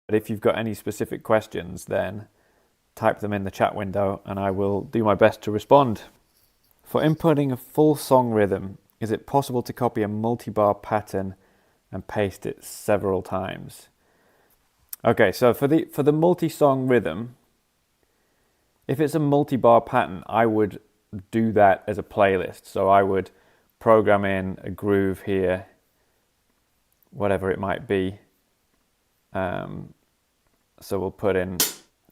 But if you've got any specific questions, then type them in the chat window and I will do my best to respond. For inputting a full song rhythm, is it possible to copy a multi-bar pattern and paste it several times? Okay, so for the multi-song rhythm, if it's a multi-bar pattern, I would do that as a playlist. So I would program in a groove here, whatever it might be. So we'll put in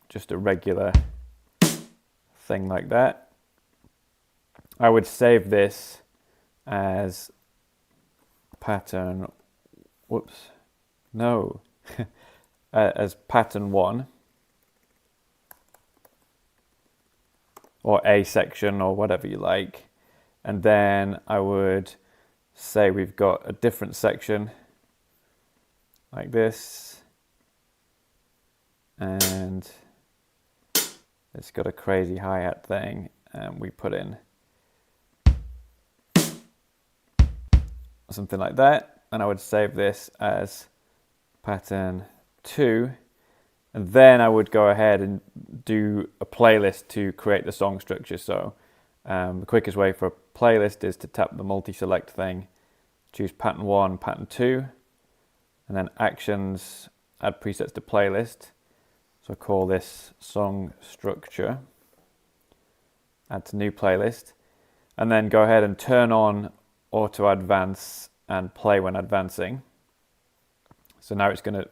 just a regular thing like that. I would save this as pattern, as pattern 1 or A section or whatever you like. And then I would say we've got a different section like this, and it's got a crazy hi-hat thing, and we put in something like that, and I would save this as pattern 2, and then I would go ahead and do a playlist to create the song structure. So the quickest way for a playlist is to tap the multi-select thing, choose pattern 1, pattern 2, and then actions, add presets to playlist. So call this song structure, add to new playlist, and then go ahead and turn on auto advance and play when advancing. So now it's going to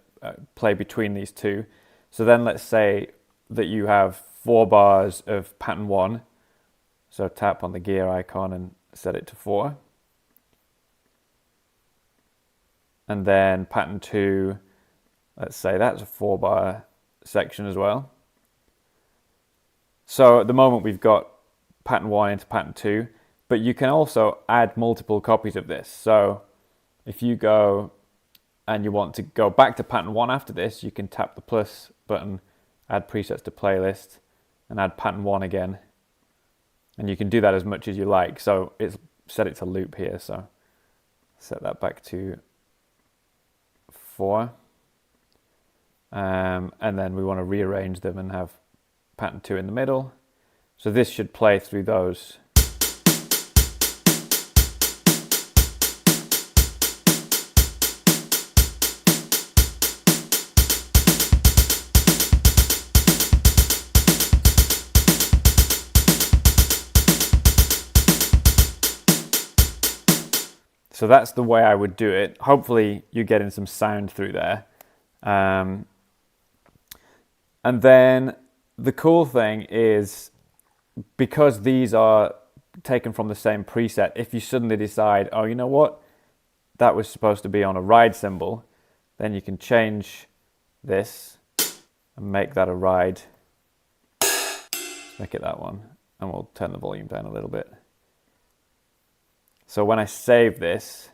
play between these two. So then let's say that you have 4 bars of pattern 1. So tap on the gear icon and set it to 4. And then pattern 2, let's say that's a 4-bar section as well. So at the moment we've got pattern 1 into pattern 2, but you can also add multiple copies of this. So if you go and you want to go back to pattern 1 after this, you can tap the plus button, add presets to playlist, and add pattern 1 again. And you can do that as much as you like. So it's set it to loop here. So set that back to 4. And then we want to rearrange them and have pattern 2 in the middle. So this should play through those. So that's the way I would do it. Hopefully you're getting some sound through there. And then the cool thing is, because these are taken from the same preset, if you suddenly decide, oh, you know what, that was supposed to be on a ride cymbal, then you can change this and make that a ride. Let's make it that one, and we'll turn the volume down a little bit. So when I save this,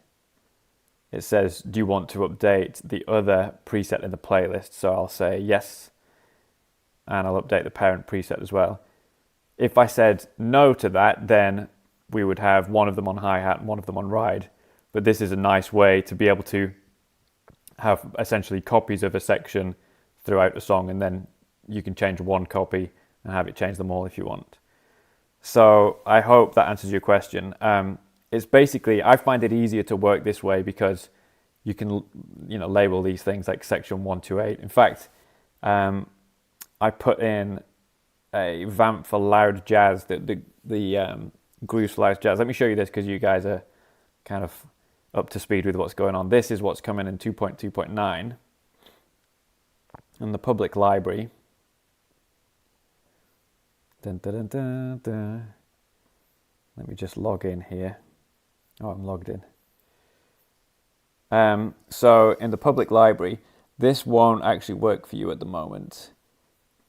it says, do you want to update the other preset in the playlist? So I'll say yes, and I'll update the parent preset as well. If I said no to that, then we would have one of them on hi-hat and one of them on ride. But this is a nice way to be able to have essentially copies of a section throughout a song, and then you can change one copy and have it change them all if you want. So I hope that answers your question. It's basically, I find it easier to work this way because you can, label these things like section 128. In fact, I put in a vamp for loud jazz, the grooves for loud jazz. Let me show you this because you guys are kind of up to speed with what's going on. This is what's coming in 2.2.9 in the public library. Dun, dun, dun, dun, dun. Let me just log in here. Oh, I'm logged in. So in the public library, this won't actually work for you at the moment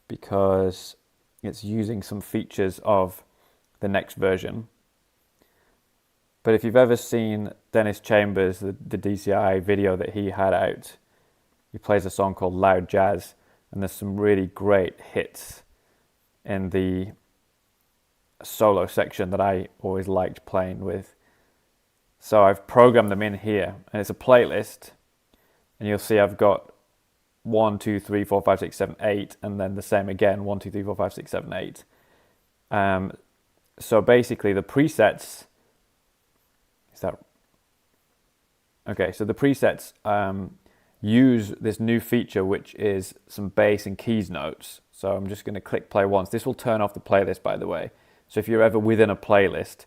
because it's using some features of the next version. But if you've ever seen Dennis Chambers, the DCI video that he had out, he plays a song called Loud Jazz, and there's some really great hits in the solo section that I always liked playing with. So I've programmed them in here, and it's a playlist, and you'll see I've got 1, 2, 3, 4, 5, 6, 7, 8, and then the same again, 1, 2, 3, 4, 5, 6, 7, 8. So basically the presets, okay, so the presets use this new feature, which is some bass and keys notes. So I'm just going to click play once. This will turn off the playlist, by the way. So if you're ever within a playlist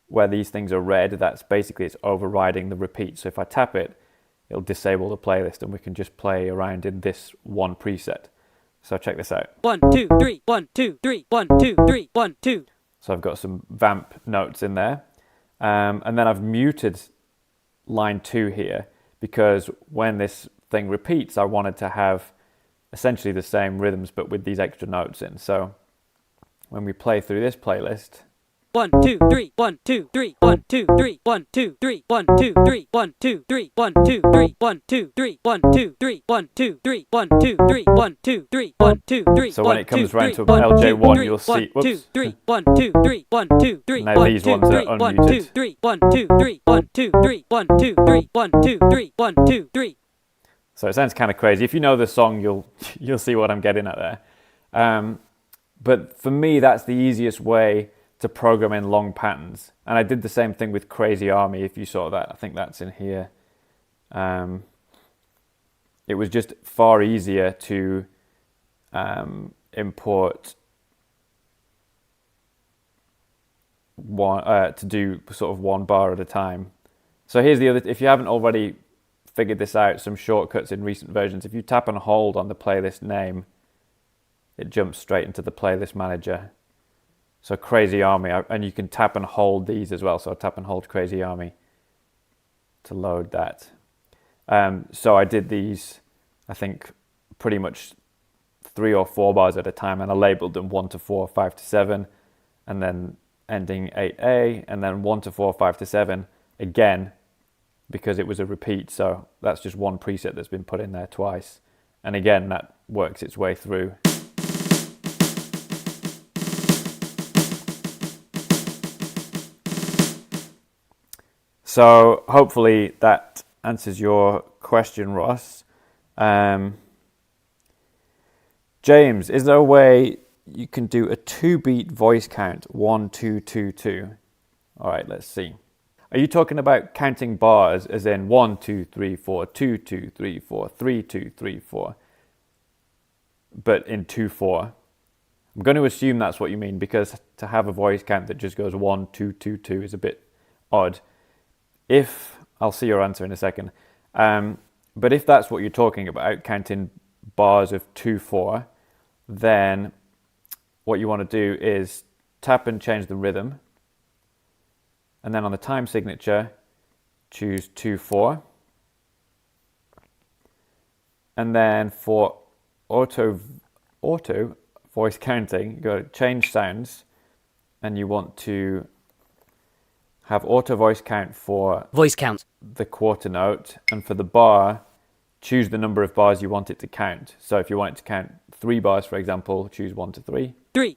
where these things are red, that's basically it's overriding the repeat. So if I tap it, it'll disable the playlist and we can just play around in this one preset. So check this out. 1, 2, 3, 1, 2, 3, 1, 2, 3, 1, 2. So I've got some vamp notes in there. And then I've muted line 2 here because when this thing repeats, I wanted to have essentially the same rhythms but with these extra notes in. So when we play through this playlist, 1, 2, 3, 1, 2, 3, 1, 2, 3, 1, 2, 3, 1, 2, 3, 1, 2, 3, 1, 2, 3, 1, 2, 3, 1, 2, 3, 1, 2, 3, 1, 2, 3, 1, 2, 3, 1, 2, 3. So when it comes round to LJ1, you'll see, whoops. 3, 1, 2, 3, 1, 2, 3, Now these ones are unmuted. 1, 2, 3, 1, 2, 3, 1, 2, 3, 1, 2, 3, 1, 2, 3, 1, 2, 3. So it sounds kind of crazy. If you know the song, you'll see what I'm getting at there. But for me, that's the easiest way to program in long patterns. And I did the same thing with Crazy Army, if you saw that. I think that's in here. It was just far easier to import to do sort of one bar at a time. So here's the other, if you haven't already figured this out, some shortcuts in recent versions. If you tap and hold on the playlist name, it jumps straight into the playlist manager. So Crazy Army, and you can tap and hold these as well. So I'll tap and hold Crazy Army to load that. So I did these, I think, pretty much 3 or 4 bars at a time, and I labeled them 1 to 4, 5 to 7, and then ending 8A, and then 1 to 4, 5 to 7 again, because it was a repeat. So that's just one preset that's been put in there twice. And again, that works its way through. So hopefully that answers your question, Ross. James, is there a way you can do a 2-beat voice count? 1, 2, 2, 2. All right, let's see. Are you talking about counting bars as in 1, 2, 3, 4, 2, 2, 3, 4, 3, 2, 3, 4, but in 2, 4? I'm going to assume that's what you mean, because to have a voice count that just goes 1, 2, 2, 2 is a bit odd. I'll see your answer in a second. But if that's what you're talking about, counting bars of 2, 4, then what you want to do is tap and change the rhythm. And then on the time signature, choose 2, 4. And then for auto voice counting, you go to change sounds, and you want to have auto voice count for voice count, the quarter note, and for the bar, choose the number of bars you want it to count. So if you want it to count 3 bars, for example, choose 1 to 3. 3.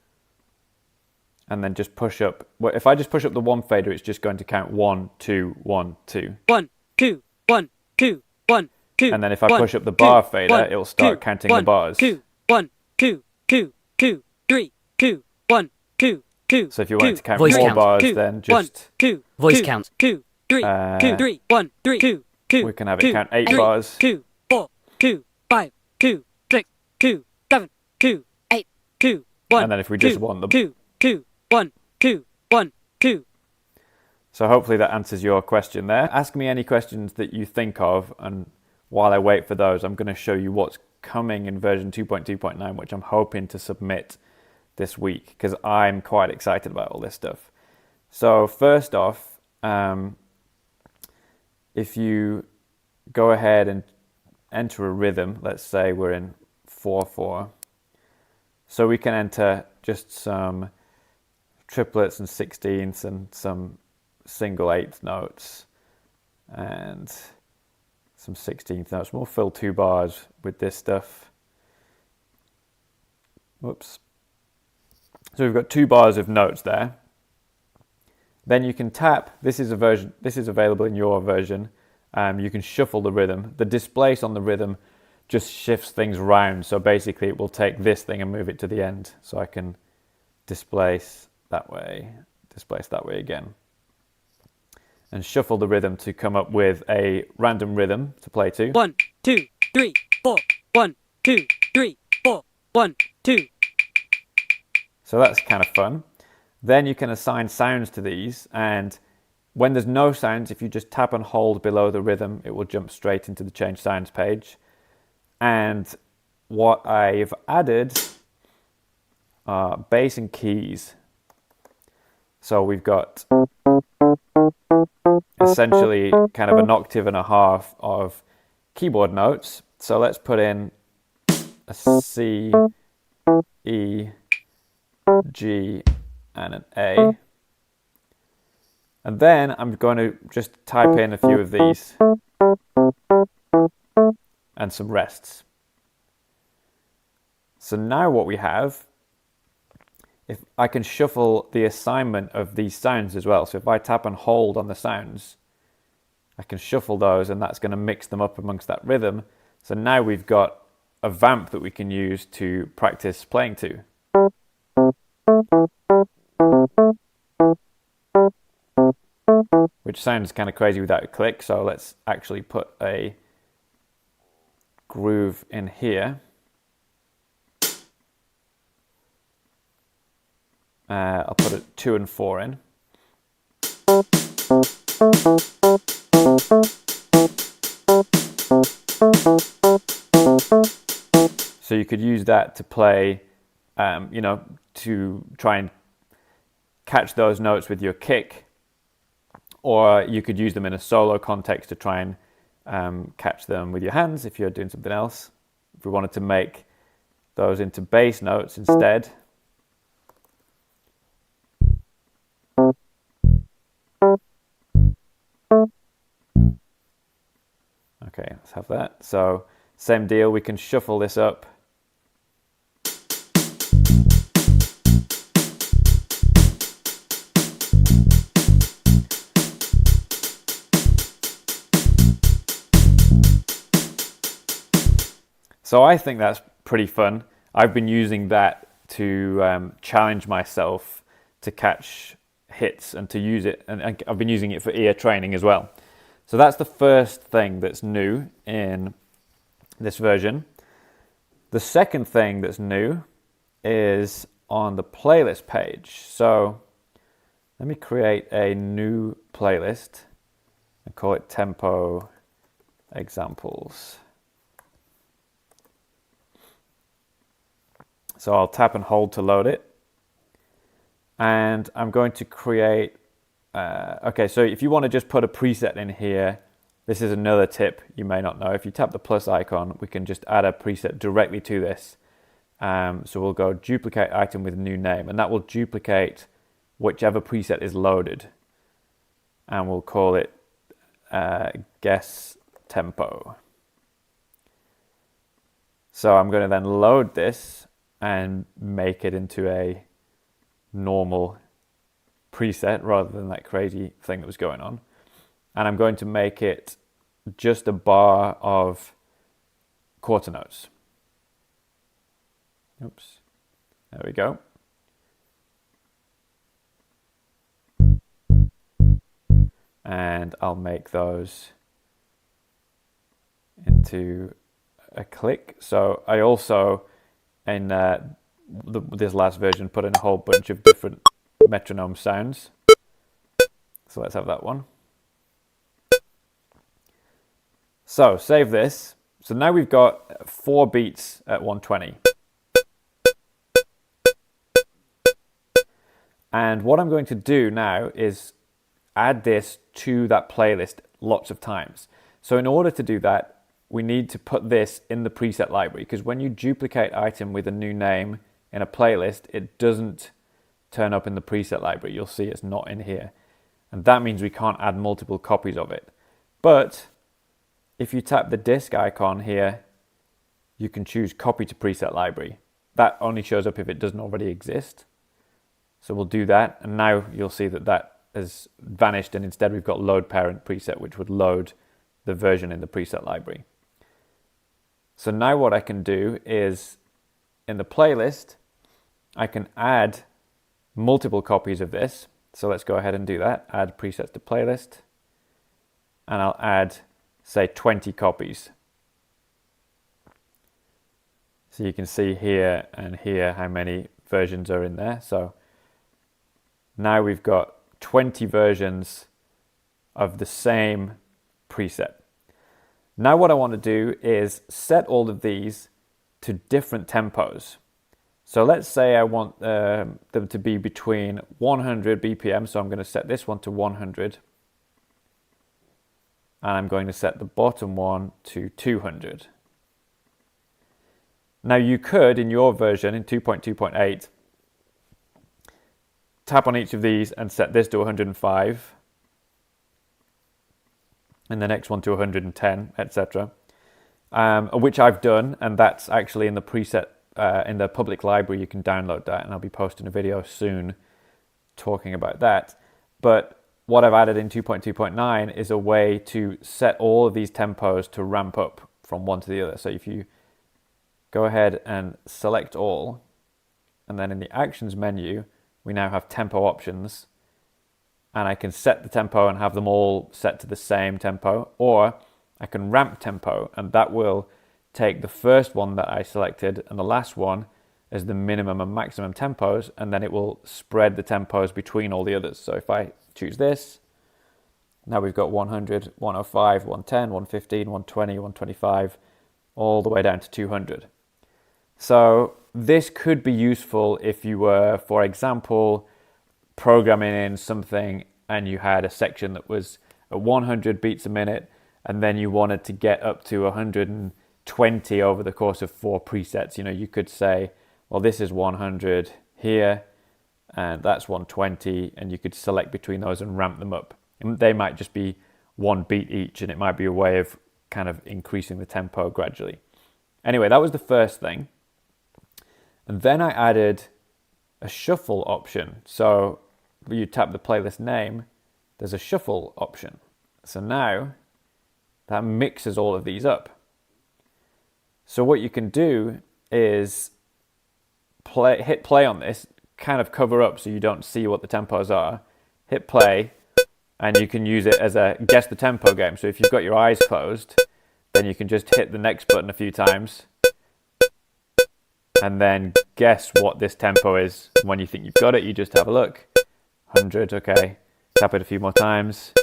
And then just push up. Well, if I just push up the 1 fader, it's just going to count 1, 2, 1, 2. 1, 2, 1, 2, 1, 2. And then if I push up the bar fader, it'll start counting the bars. 2, 1, 2, 2, 2, 3, 2, 1, 2. 2. So if you want to count more bars, then just 2 voice count 2 3 2 3 1 3 2 2. We can have it count 8 bars. 2 4 2 5 2 6 2 7 2 8 2 1. And then if we just want the 2 2 1 2 1 2. So hopefully that answers your question there. Ask me any questions that you think of, and while I wait for those, I'm going to show you what's coming in version 2.2.9, which I'm hoping to submit this week, because I'm quite excited about all this stuff. So first off, if you go ahead and enter a rhythm, let's say we're in 4/4, so we can enter just some triplets and sixteenths and some single eighth notes and some 16th notes. We'll fill 2 bars with this stuff. Whoops. So we've got 2 bars of notes there. Then you can tap. This is available in your version. You can shuffle the rhythm. The displace on the rhythm just shifts things around. So basically it will take this thing and move it to the end. So I can displace that way again. And shuffle the rhythm to come up with a random rhythm to play to. 1, 2, 3, 4. 1, 2, 3, 4. 1, 2. So that's kind of fun. Then you can assign sounds to these, and when there's no sounds, if you just tap and hold below the rhythm, it will jump straight into the change sounds page. And what I've added are bass and keys. So we've got essentially kind of an octave and a half of keyboard notes. So let's put in a C, E, G, and an A. And then I'm going to just type in a few of these and some rests. So now what we have, if I can shuffle the assignment of these sounds as well. So if I tap and hold on the sounds, I can shuffle those, and that's going to mix them up amongst that rhythm. So now we've got a vamp that we can use to practice playing to. Which sounds kind of crazy without a click, so let's actually put a groove in here. I'll put a 2 and 4 in. So you could use that to play, to try and catch those notes with your kick, or you could use them in a solo context to try and catch them with your hands if you're doing something else. If we wanted to make those into bass notes instead, okay, let's have that. So same deal, we can shuffle this up. So I think that's pretty fun. I've been using that to challenge myself to catch hits and to use it, and I've been using it for ear training as well. So that's the first thing that's new in this version. The second thing that's new is on the playlist page. So let me create a new playlist and call it Tempo Examples. So I'll tap and hold to load it. And I'm going to create, okay, so if you want to just put a preset in here, this is another tip you may not know. If you tap the plus icon, we can just add a preset directly to this. So we'll go duplicate item with new name, and that will duplicate whichever preset is loaded. And we'll call it guess tempo. So I'm going to then load this and make it into a normal preset rather than that crazy thing that was going on. And I'm going to make it just a bar of quarter notes. Oops, there we go. And I'll make those into a click. So I also, in this last version, put in a whole bunch of different metronome sounds. So let's have that one. So save this. So now we've got 4 beats at 120. And what I'm going to do now is add this to that playlist lots of times. So in order to do that, we need to put this in the preset library, because when you duplicate item with a new name in a playlist, it doesn't turn up in the preset library. You'll see it's not in here. And that means we can't add multiple copies of it. But if you tap the disk icon here, you can choose copy to preset library. That only shows up if it doesn't already exist. So we'll do that. And now you'll see that that has vanished, and instead we've got load parent preset, which would load the version in the preset library. So now what I can do is, in the playlist, I can add multiple copies of this. So let's go ahead and do that. Add presets to playlist. And I'll add, say, 20 copies. So you can see here and here how many versions are in there. So now we've got 20 versions of the same preset. Now what I want to do is set all of these to different tempos. So let's say I want them to be between 100 BPM. So I'm going to set this one to 100. And I'm going to set the bottom one to 200. Now you could, in your version, in 2.2.8, tap on each of these and set this to 105, and the next one to 110, etc. Which I've done, and that's actually in the preset, in the public library. You can download that, and I'll be posting a video soon talking about that. But what I've added in 2.2.9 is a way to set all of these tempos to ramp up from one to the other. So if you go ahead and select all, and then in the actions menu, we now have tempo options, and I can set the tempo and have them all set to the same tempo, or I can ramp tempo, and that will take the first one that I selected and the last one as the minimum and maximum tempos, and then it will spread the tempos between all the others. So if I choose this, now we've got 100, 105, 110, 115, 120, 125, all the way down to 200. So this could be useful if you were, for example, programming in something and you had a section that was at 100 beats a minute, and then you wanted to get up to 120 over the course of 4 presets. You know, you could say, well, this is 100 here, and that's 120, and you could select between those and ramp them up. And they might just be 1 beat each, and it might be a way of kind of increasing the tempo gradually. Anyway, that was the first thing. And then I added a shuffle option. So you tap the playlist name, there's a shuffle option. So now that mixes all of these up. So what you can do is hit play on this, kind of cover up so you don't see what the tempos are, hit play, and you can use it as a guess the tempo game. So if you've got your eyes closed, then you can just hit the next button a few times and then guess what this tempo is. When you think you've got it, you just have a look. 100, okay. Tap it a few more times.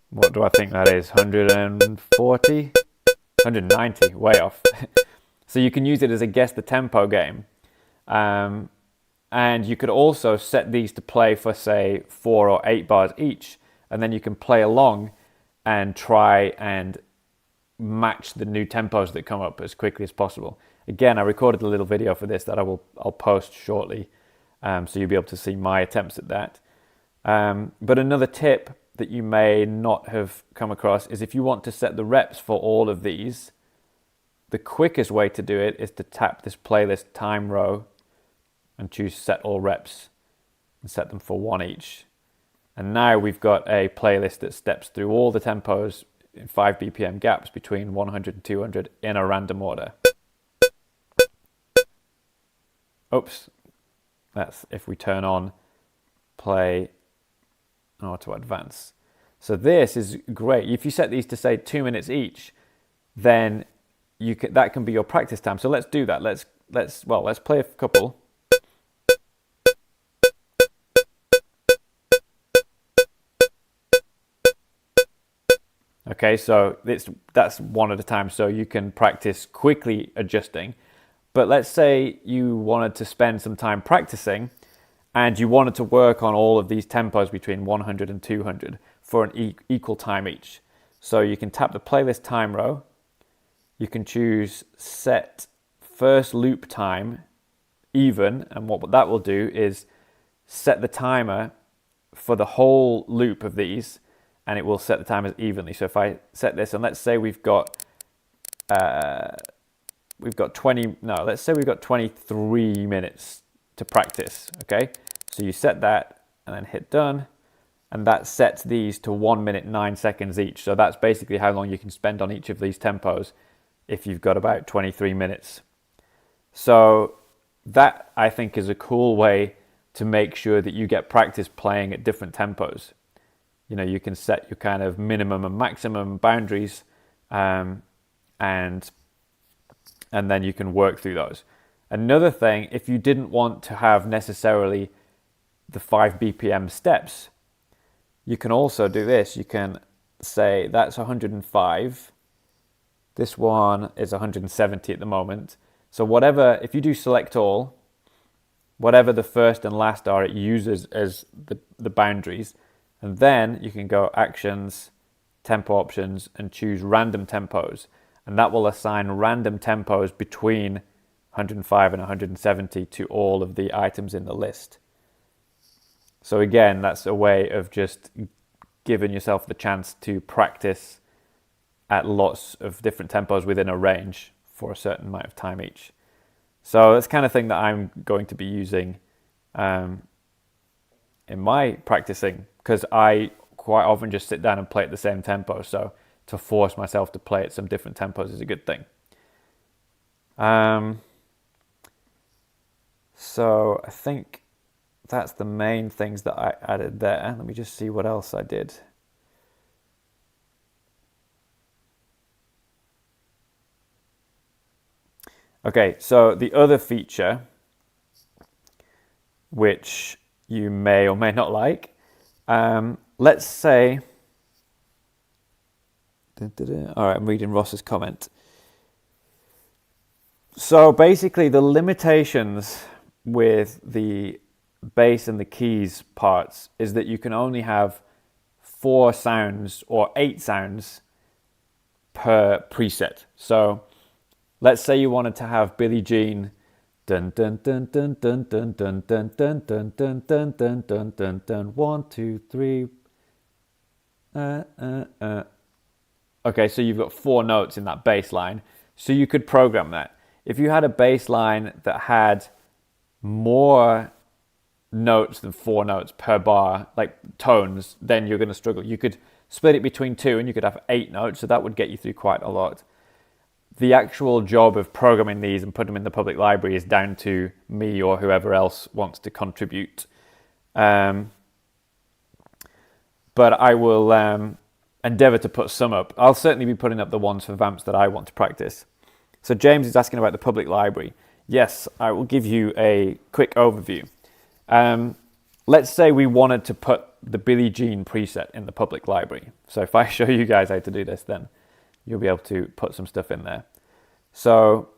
What do I think that is? 140? 190, way off. So you can use it as a guess the tempo game. And you could also set these to play for, say, 4 or 8 bars each. And then you can play along and try and match the new tempos that come up as quickly as possible. Again, I recorded a little video for this that I'll post shortly, so you'll be able to see my attempts at that. But another tip that you may not have come across is if you want to set the reps for all of these, the quickest way to do it is to tap this playlist time row and choose set all reps and set them for 1 each. And now we've got a playlist that steps through all the tempos in 5 BPM gaps between 100 and 200 in a random order. Oops, that's if we turn on play auto advance. So this is great. If you set these to say 2 minutes each, then that can be your practice time. So let's do that. Let's play a couple. Okay, so that's one at a time, so you can practice quickly adjusting. But let's say you wanted to spend some time practicing and you wanted to work on all of these tempos between 100 and 200 for an equal time each. So you can tap the playlist time row. You can choose set first loop time even, and what that will do is set the timer for the whole loop of these, and it will set the timers evenly. So if I set this, and let's say we've got 23 minutes to practice, okay? So you set that and then hit done, and that sets these to 1 minute 9 seconds each. So that's basically how long you can spend on each of these tempos if you've got about 23 minutes. So that, I think, is a cool way to make sure that you get practice playing at different tempos. You know, you can set your kind of minimum and maximum boundaries, and then you can work through those. Another thing, if you didn't want to have necessarily the 5 BPM steps, you can also do this. You can say that's 105. This one is 170 at the moment. So whatever, if you do select all, whatever the first and last are, it uses as the boundaries. And then you can go actions, tempo options, and choose random tempos. And that will assign random tempos between 105 and 170 to all of the items in the list. So again, that's a way of just giving yourself the chance to practice at lots of different tempos within a range for a certain amount of time each. So that's the kind of thing that I'm going to be using in my practicing, because I quite often just sit down and play at the same tempo. So to force myself to play at some different tempos is a good thing. So I think that's the main things that I added there. Let me just see what else I did. Okay, so the other feature, which you may or may not like, let's say, all right, I'm reading Ross's comment. So basically the limitations with the bass and the keys parts is that you can only have 4 sounds or 8 sounds per preset. So let's say you wanted to have Billie Jean dun dun dun dun dun dun dun dun dun dun dun dun dun dun dun dun 1 2 3 Okay, so you've got 4 notes in that bass line. So you could program that. If you had a bass line that had more notes than 4 notes per bar, like tones, then you're going to struggle. You could split it between 2 and you could have 8 notes, so that would get you through quite a lot. The actual job of programming these and putting them in the public library is down to me or whoever else wants to contribute. But I will endeavour to put some up. I'll certainly be putting up the ones for vamps that I want to practice. So James is asking about the public library. Yes, I will give you a quick overview. Let's say we wanted to put the Billie Jean preset in the public library. So if I show you guys how to do this, then you'll be able to put some stuff in there. So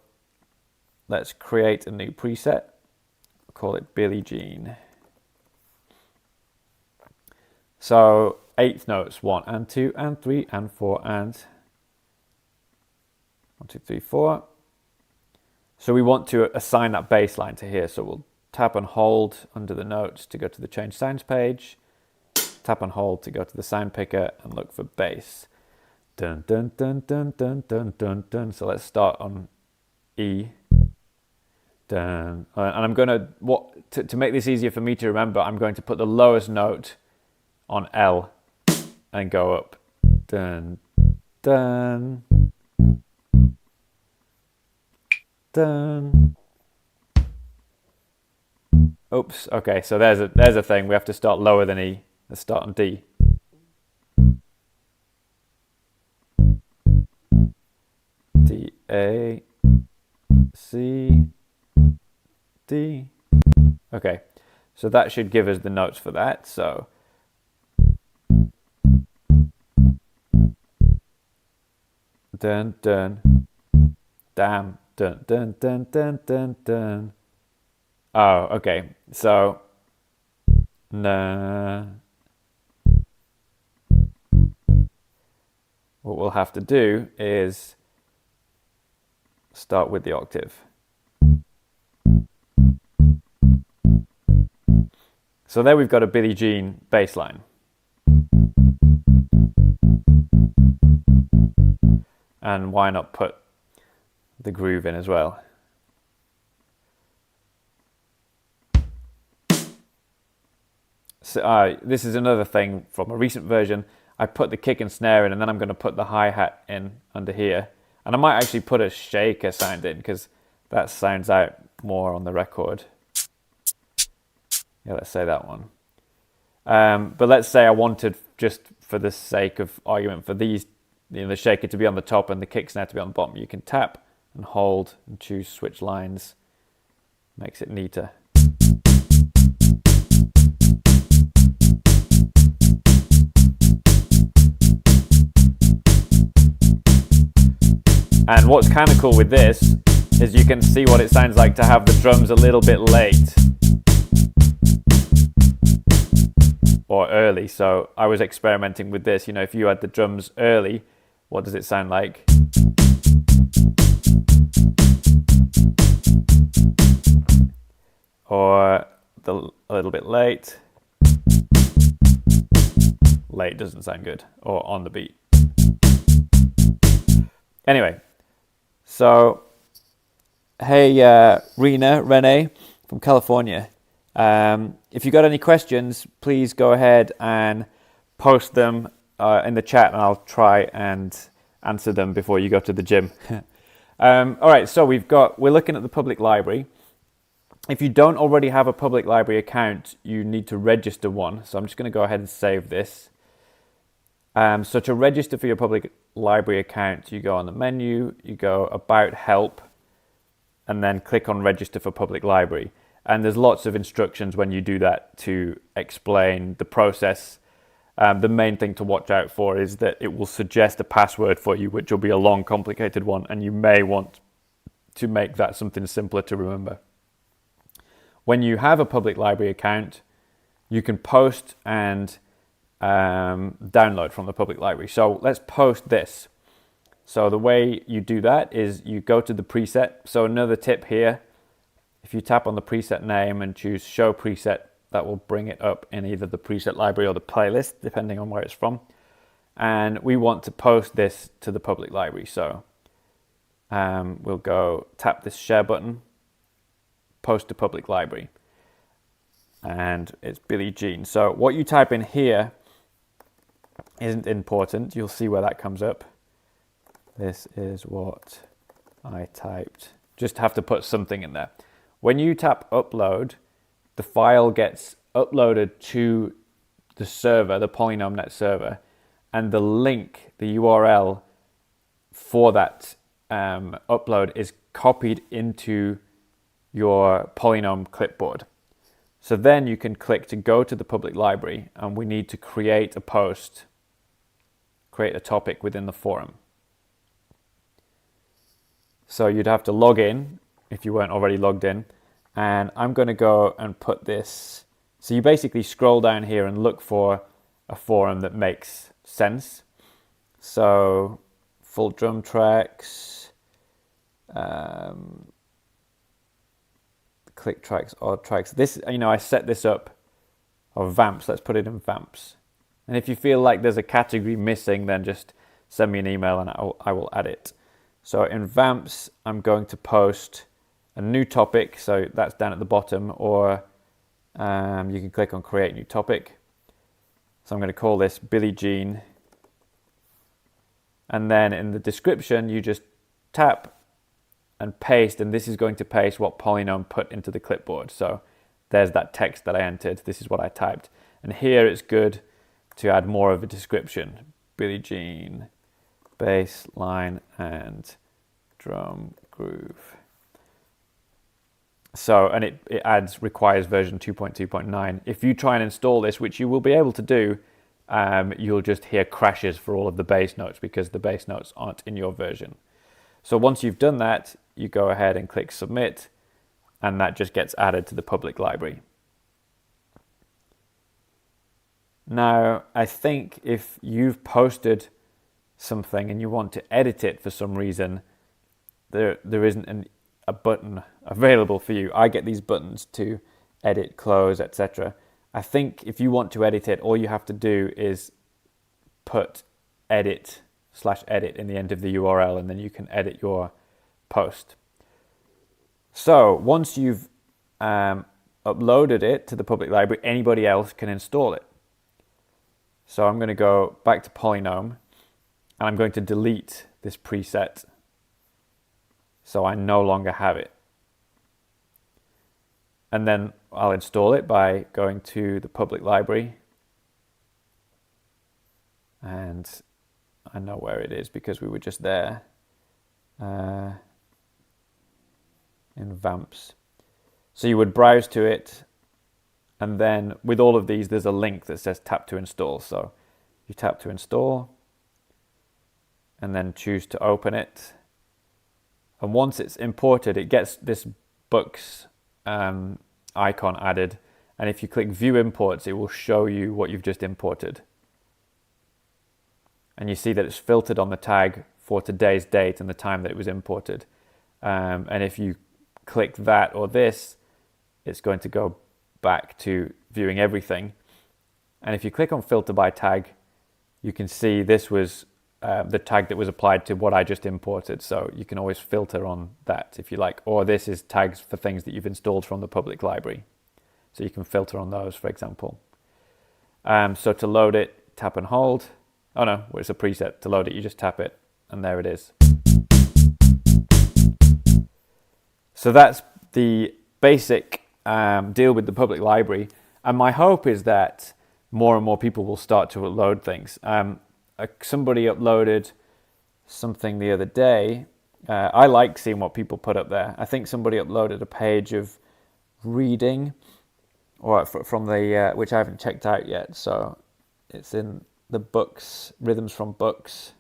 let's create a new preset. Call it Billie Jean. So 8th notes, 1 and 2 and 3 and 4 and 1, 2, 3, 4. So we want to assign that bass line to here. So we'll tap and hold under the notes to go to the change sounds page. Tap and hold to go to the sound picker and look for bass. Dun dun dun dun dun dun dun dun. So let's start on E. Dun. And I'm going to make this easier for me to remember, I'm going to put the lowest note on L and go up. Dun dun dun. Oops. Okay, so there's a thing. We have to start lower than E. Let's start on D. D, A, C, D. Okay, so that should give us the notes for that. So dun dun, damn, dun dun dun dun dun dun. Oh, okay. So nah. What we'll have to do is start with the octave. So there we've got a Billie Jean bass line. And why not put the groove in as well? So this is another thing from a recent version. I put the kick and snare in, and then I'm going to put the hi-hat in under here. And I might actually put a shaker sound in because that sounds out more on the record. Yeah, let's say that one. But let's say I wanted, just for the sake of argument, for these, the shaker to be on the top and the kick snare to be on the bottom. You can tap and hold and choose switch lines. Makes it neater. And what's kind of cool with this is you can see what it sounds like to have the drums a little bit late or early. So I was experimenting with this. If you had the drums early, what does it sound like? Or a little bit late. Late doesn't sound good. Or on the beat. Anyway, so hey Renee from California. If you got any questions, please go ahead and post them in the chat, and I'll try and answer them before you go to the gym. All right, so we're looking at the public library. If you don't already have a public library account, you need to register one. So I'm just going to go ahead and save this. So to register for your public library account, you go on the menu, you go About Help, and then click on Register for Public Library. And there's lots of instructions when you do that to explain the process. The main thing to watch out for is that it will suggest a password for you, which will be a long, complicated one, and you may want to make that something simpler to remember. When you have a public library account, you can post and download from the public library. So let's post this. So the way you do that is you go to the preset. So another tip here, if you tap on the preset name and choose show preset, that will bring it up in either the preset library or the playlist, depending on where it's from. And we want to post this to the public library. So we'll go tap this share button, post to public library. And it's Billie Jean. So what you type in here isn't important. You'll see where that comes up. This is what I typed. Just have to put something in there. When you tap upload, the file gets uploaded to the server, the PolyNome Net server, and the link, the URL for that upload is copied into your PolyNome clipboard. So then you can click to go to the public library, and we need to create a post, create a topic within the forum. So you'd have to log in if you weren't already logged in. And I'm going to go and put this. So you basically scroll down here and look for a forum that makes sense. So full drum tracks, click tracks, odd tracks. This, I set this up, or vamps. Let's put it in vamps. And if you feel like there's a category missing, then just send me an email and I will add it. So in vamps, I'm going to post a new topic. So that's down at the bottom, or you can click on create new topic. So I'm going to call this Billie Jean. And then in the description, you just tap and paste, and this is going to paste what PolyNome put into the clipboard. So there's that text that I entered. This is what I typed. And here it's good to add more of a description. Billie Jean, bass line and drum groove. So, and it requires version 2.2.9. If you try and install this, which you will be able to do, you'll just hear crashes for all of the bass notes because the bass notes aren't in your version. So once you've done that, you go ahead and click submit, and that just gets added to the public library. Now, I think if you've posted something and you want to edit it for some reason, there isn't a button available for you. I get these buttons to edit, close, etc. I think if you want to edit it, all you have to do is put edit/edit in the end of the URL, and then you can edit your post. So once you've uploaded it to the public library, anybody else can install it. So I'm going to go back to PolyNome, and I'm going to delete this preset So I no longer have it. And then I'll install it by going to the public library. And I know where it is because we were just there in Vamps. So you would browse to it, and then with all of these, there's a link that says tap to install. So you tap to install, and then choose to open it. And once it's imported, it gets this books icon added. And if you click view imports, it will show you what you've just imported. And you see that it's filtered on the tag for today's date and the time that it was imported. And if you click that or this, it's going to go back to viewing everything. And if you click on filter by tag, you can see this was the tag that was applied to what I just imported. So you can always filter on that if you like. Or this is tags for things that you've installed from the public library. So you can filter on those, for example. So to load it, tap and hold. Oh no, well, it's a preset. To load it, you just tap it, and there it is. So that's the basic deal with the public library. And my hope is that more and more people will start to upload things. Somebody uploaded something the other day. I like seeing what people put up there. I think somebody uploaded a page of reading, or from the which I haven't checked out yet. So it's in the books, rhythms from books.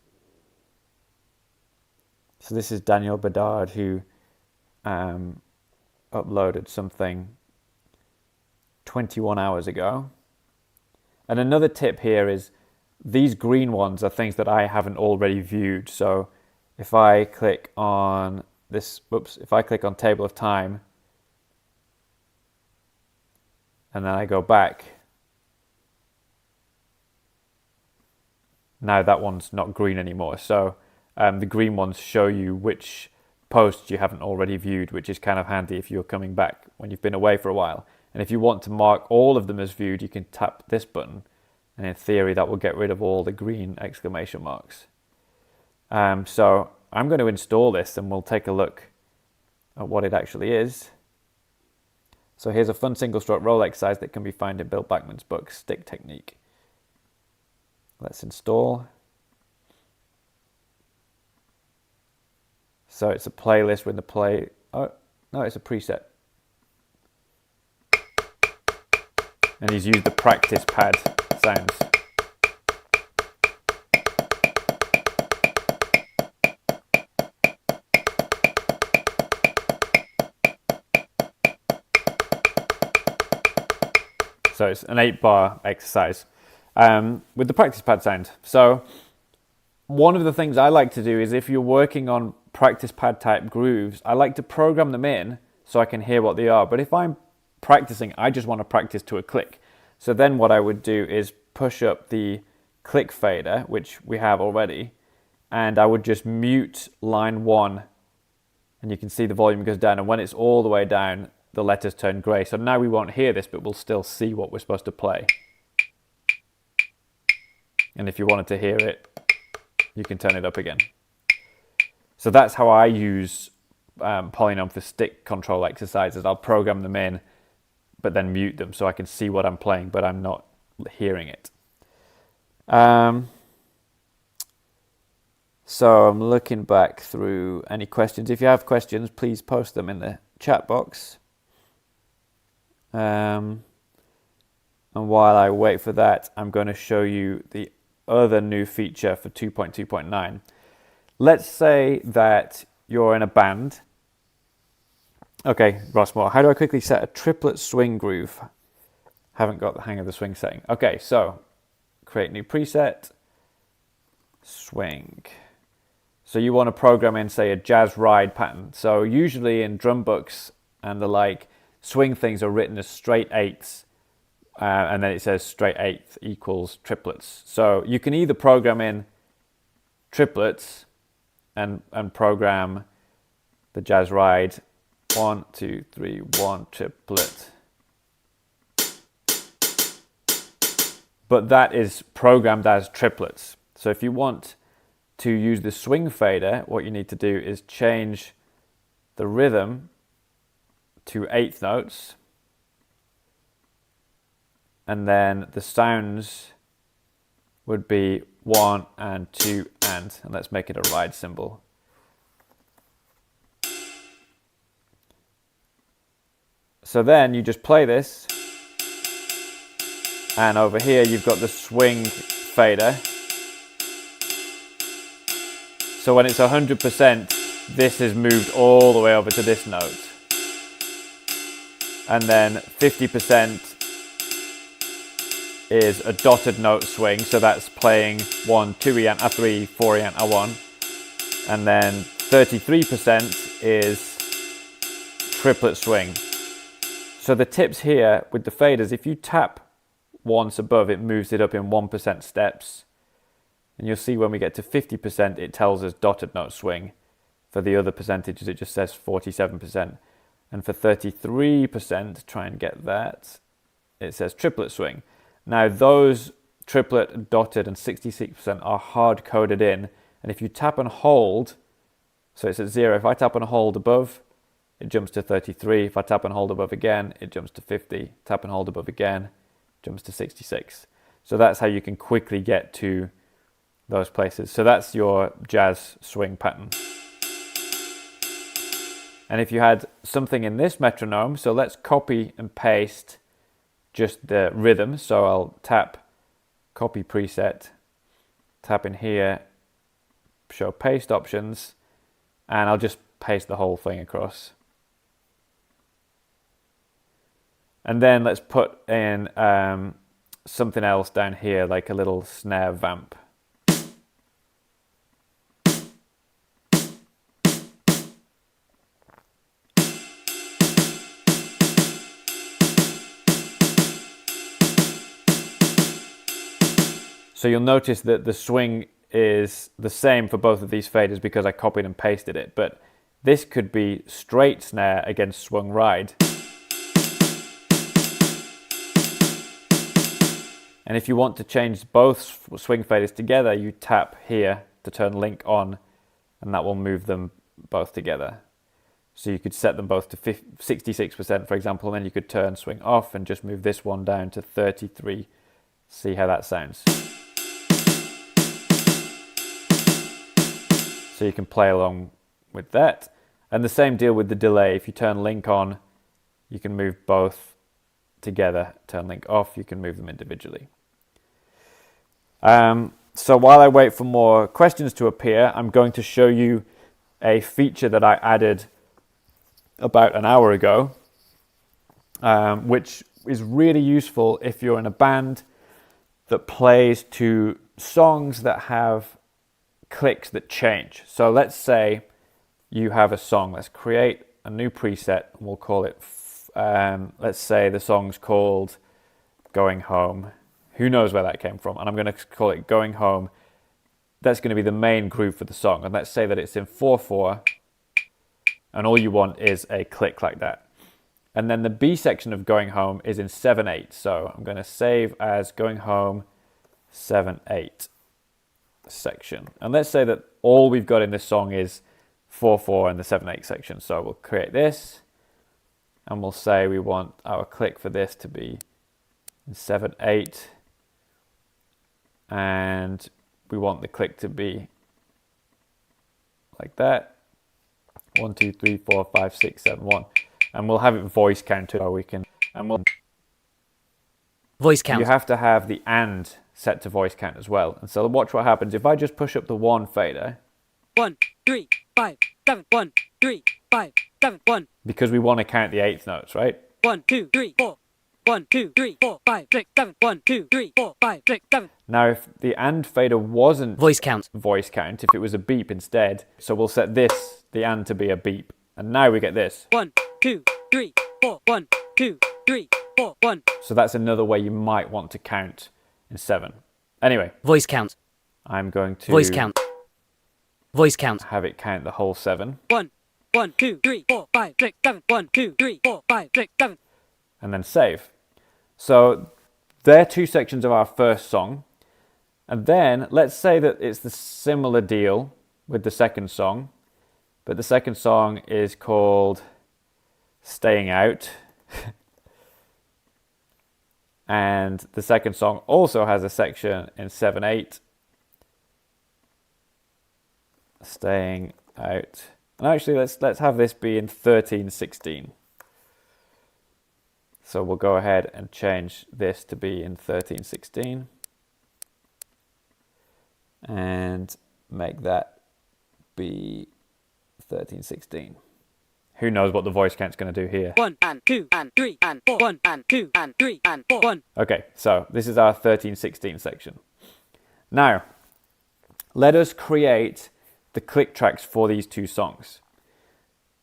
So this is Daniel Bedard, who uploaded something 21 hours ago. And another tip here is these green ones are things that I haven't already viewed. So if I click on this, if I click on table of time, and then I go back, now that one's not green anymore. So the green ones show you which posts you haven't already viewed, which is kind of handy if you're coming back when you've been away for a while. And if you want to mark all of them as viewed, you can tap this button. And in theory, that will get rid of all the green exclamation marks. So I'm going to install this and we'll take a look at what it actually is. So here's a fun single stroke roll exercise that can be found in Bill Bachman's book, Stick Technique. Let's install. So it's a playlist with the play. Oh, no, it's a preset. And he's used the practice pad sounds. So it's an 8-bar exercise with the practice pad sound. So one of the things I like to do is if you're working on practice pad type grooves, I like to program them in so I can hear what they are. But if I'm practicing, I just want to practice to a click. So then what I would do is push up the click fader, which we have already, and I would just mute line 1, and you can see the volume goes down, and when it's all the way down, the letters turn grey. So now we won't hear this, but we'll still see what we're supposed to play. And if you wanted to hear it, you can turn it up again. So that's how I use PolyNome for stick control exercises. I'll program them in, but then mute them so I can see what I'm playing, but I'm not hearing it. So I'm looking back through any questions. If you have questions, please post them in the chat box. And while I wait for that, I'm going to show you the other new feature for 2.2.9. Let's say that you're in a band. Okay, Rossmore, how do I quickly set a triplet swing groove? Haven't got the hang of the swing setting. Okay, so create new preset, swing. So you want to program in, say, a jazz ride pattern. So usually in drum books and the like, swing things are written as straight eighths, and then it says straight eighth equals triplets. So you can either program in triplets and program the jazz ride 1, 2, 3, 1 triplet. But that is programmed as triplets. So if you want to use the swing fader, what you need to do is change the rhythm to eighth notes, and then the sounds would be 1 and 2 and let's make it a ride symbol. So then you just play this, and over here you've got the swing fader. So when it's 100%, this is moved all the way over to this note. And then 50% is a dotted note swing, so that's playing 1, 2 E and A3, 4 E and A1. And then 33% is triplet swing. So the tips here with the faders, if you tap once above, it moves it up in 1% steps. And you'll see when we get to 50%, it tells us dotted note swing. For the other percentages, it just says 47%. And for 33%, try and get that, it says triplet swing. Now those triplet, dotted and 66% are hard coded in. And if you tap and hold, so it's at 0, if I tap and hold above, it jumps to 33. If I tap and hold above again, it jumps to 50. Tap and hold above again, jumps to 66. So that's how you can quickly get to those places. So that's your jazz swing pattern. And if you had something in this metronome, so let's copy and paste just the rhythm. So I'll tap copy preset, tap in here, show paste options, and I'll just paste the whole thing across. And then let's put in something else down here, like a little snare vamp. So you'll notice that the swing is the same for both of these faders because I copied and pasted it. But this could be straight snare against swung ride. And if you want to change both swing faders together, you tap here to turn link on, and that will move them both together. So you could set them both to 66%, for example, and then you could turn swing off and just move this one down to 33. See how that sounds. So you can play along with that. And the same deal with the delay. If you turn link on, you can move both together. Turn link off, you can move them individually. So while I wait for more questions to appear, I'm going to show you a feature that I added about an hour ago, which is really useful if you're in a band that plays to songs that have clicks that change. So let's say you have a song. Let's create a new preset and we'll call it, let's say the song's called Going Home. Who knows where that came from? And I'm going to call it Going Home. That's going to be the main groove for the song. And let's say that it's in 4/4 and all you want is a click like that. And then the B section of Going Home is in 7/8. So I'm going to save as Going Home 7/8 section. And let's say that all we've got in this song is 4/4 and the 7/8 section. So we'll create this and we'll say we want our click for this to be in 7/8. And we want the click to be like that. 1, 2, 3, 4, 5, 6, 7, 1. And we'll have it voice counted, or we can, and we'll Voice count. You have to have the and set to voice count as well. And so watch what happens if I just push up the 1 fader. 1, 3, 5, 7, 1, 3, 5, 7, 1. Because we want to count the 8th notes, right? 1, 2, 3, 4. 1, 2, 3, 4, 5, 6, 7. 1, 2, 3, 4, 5, 6, 7. Now if the and fader wasn't Voice count. if it was a beep instead, so we'll set this, the and, to be a beep. And now we get this. 1, 2, 3, 4. 1, 2, 3, 4, 1. So that's another way you might want to count in 7. Anyway, Voice count. I'm going to Voice count. Voice count. have it count the whole 7. 1, 1, 2, 3, 4, 5, 6, 7. 1, 2, 3, 4, 5, 6, 7. And then save. So they're 2 sections of our first song. And then let's say that it's the similar deal with the second song. But the second song is called Staying Out. And the second song also has a section in 7/8. Staying Out. And actually, let's have this be in 13/16. So we'll go ahead and change this to be in 13/16. And make that be 13/16. Who knows what the voice count's going to do here? 1 and 2 and 3 and 4. 1 and 2 and 3 and 4. 1. Okay, so this is our 13/16 section. Now, let us create the click tracks for these two songs.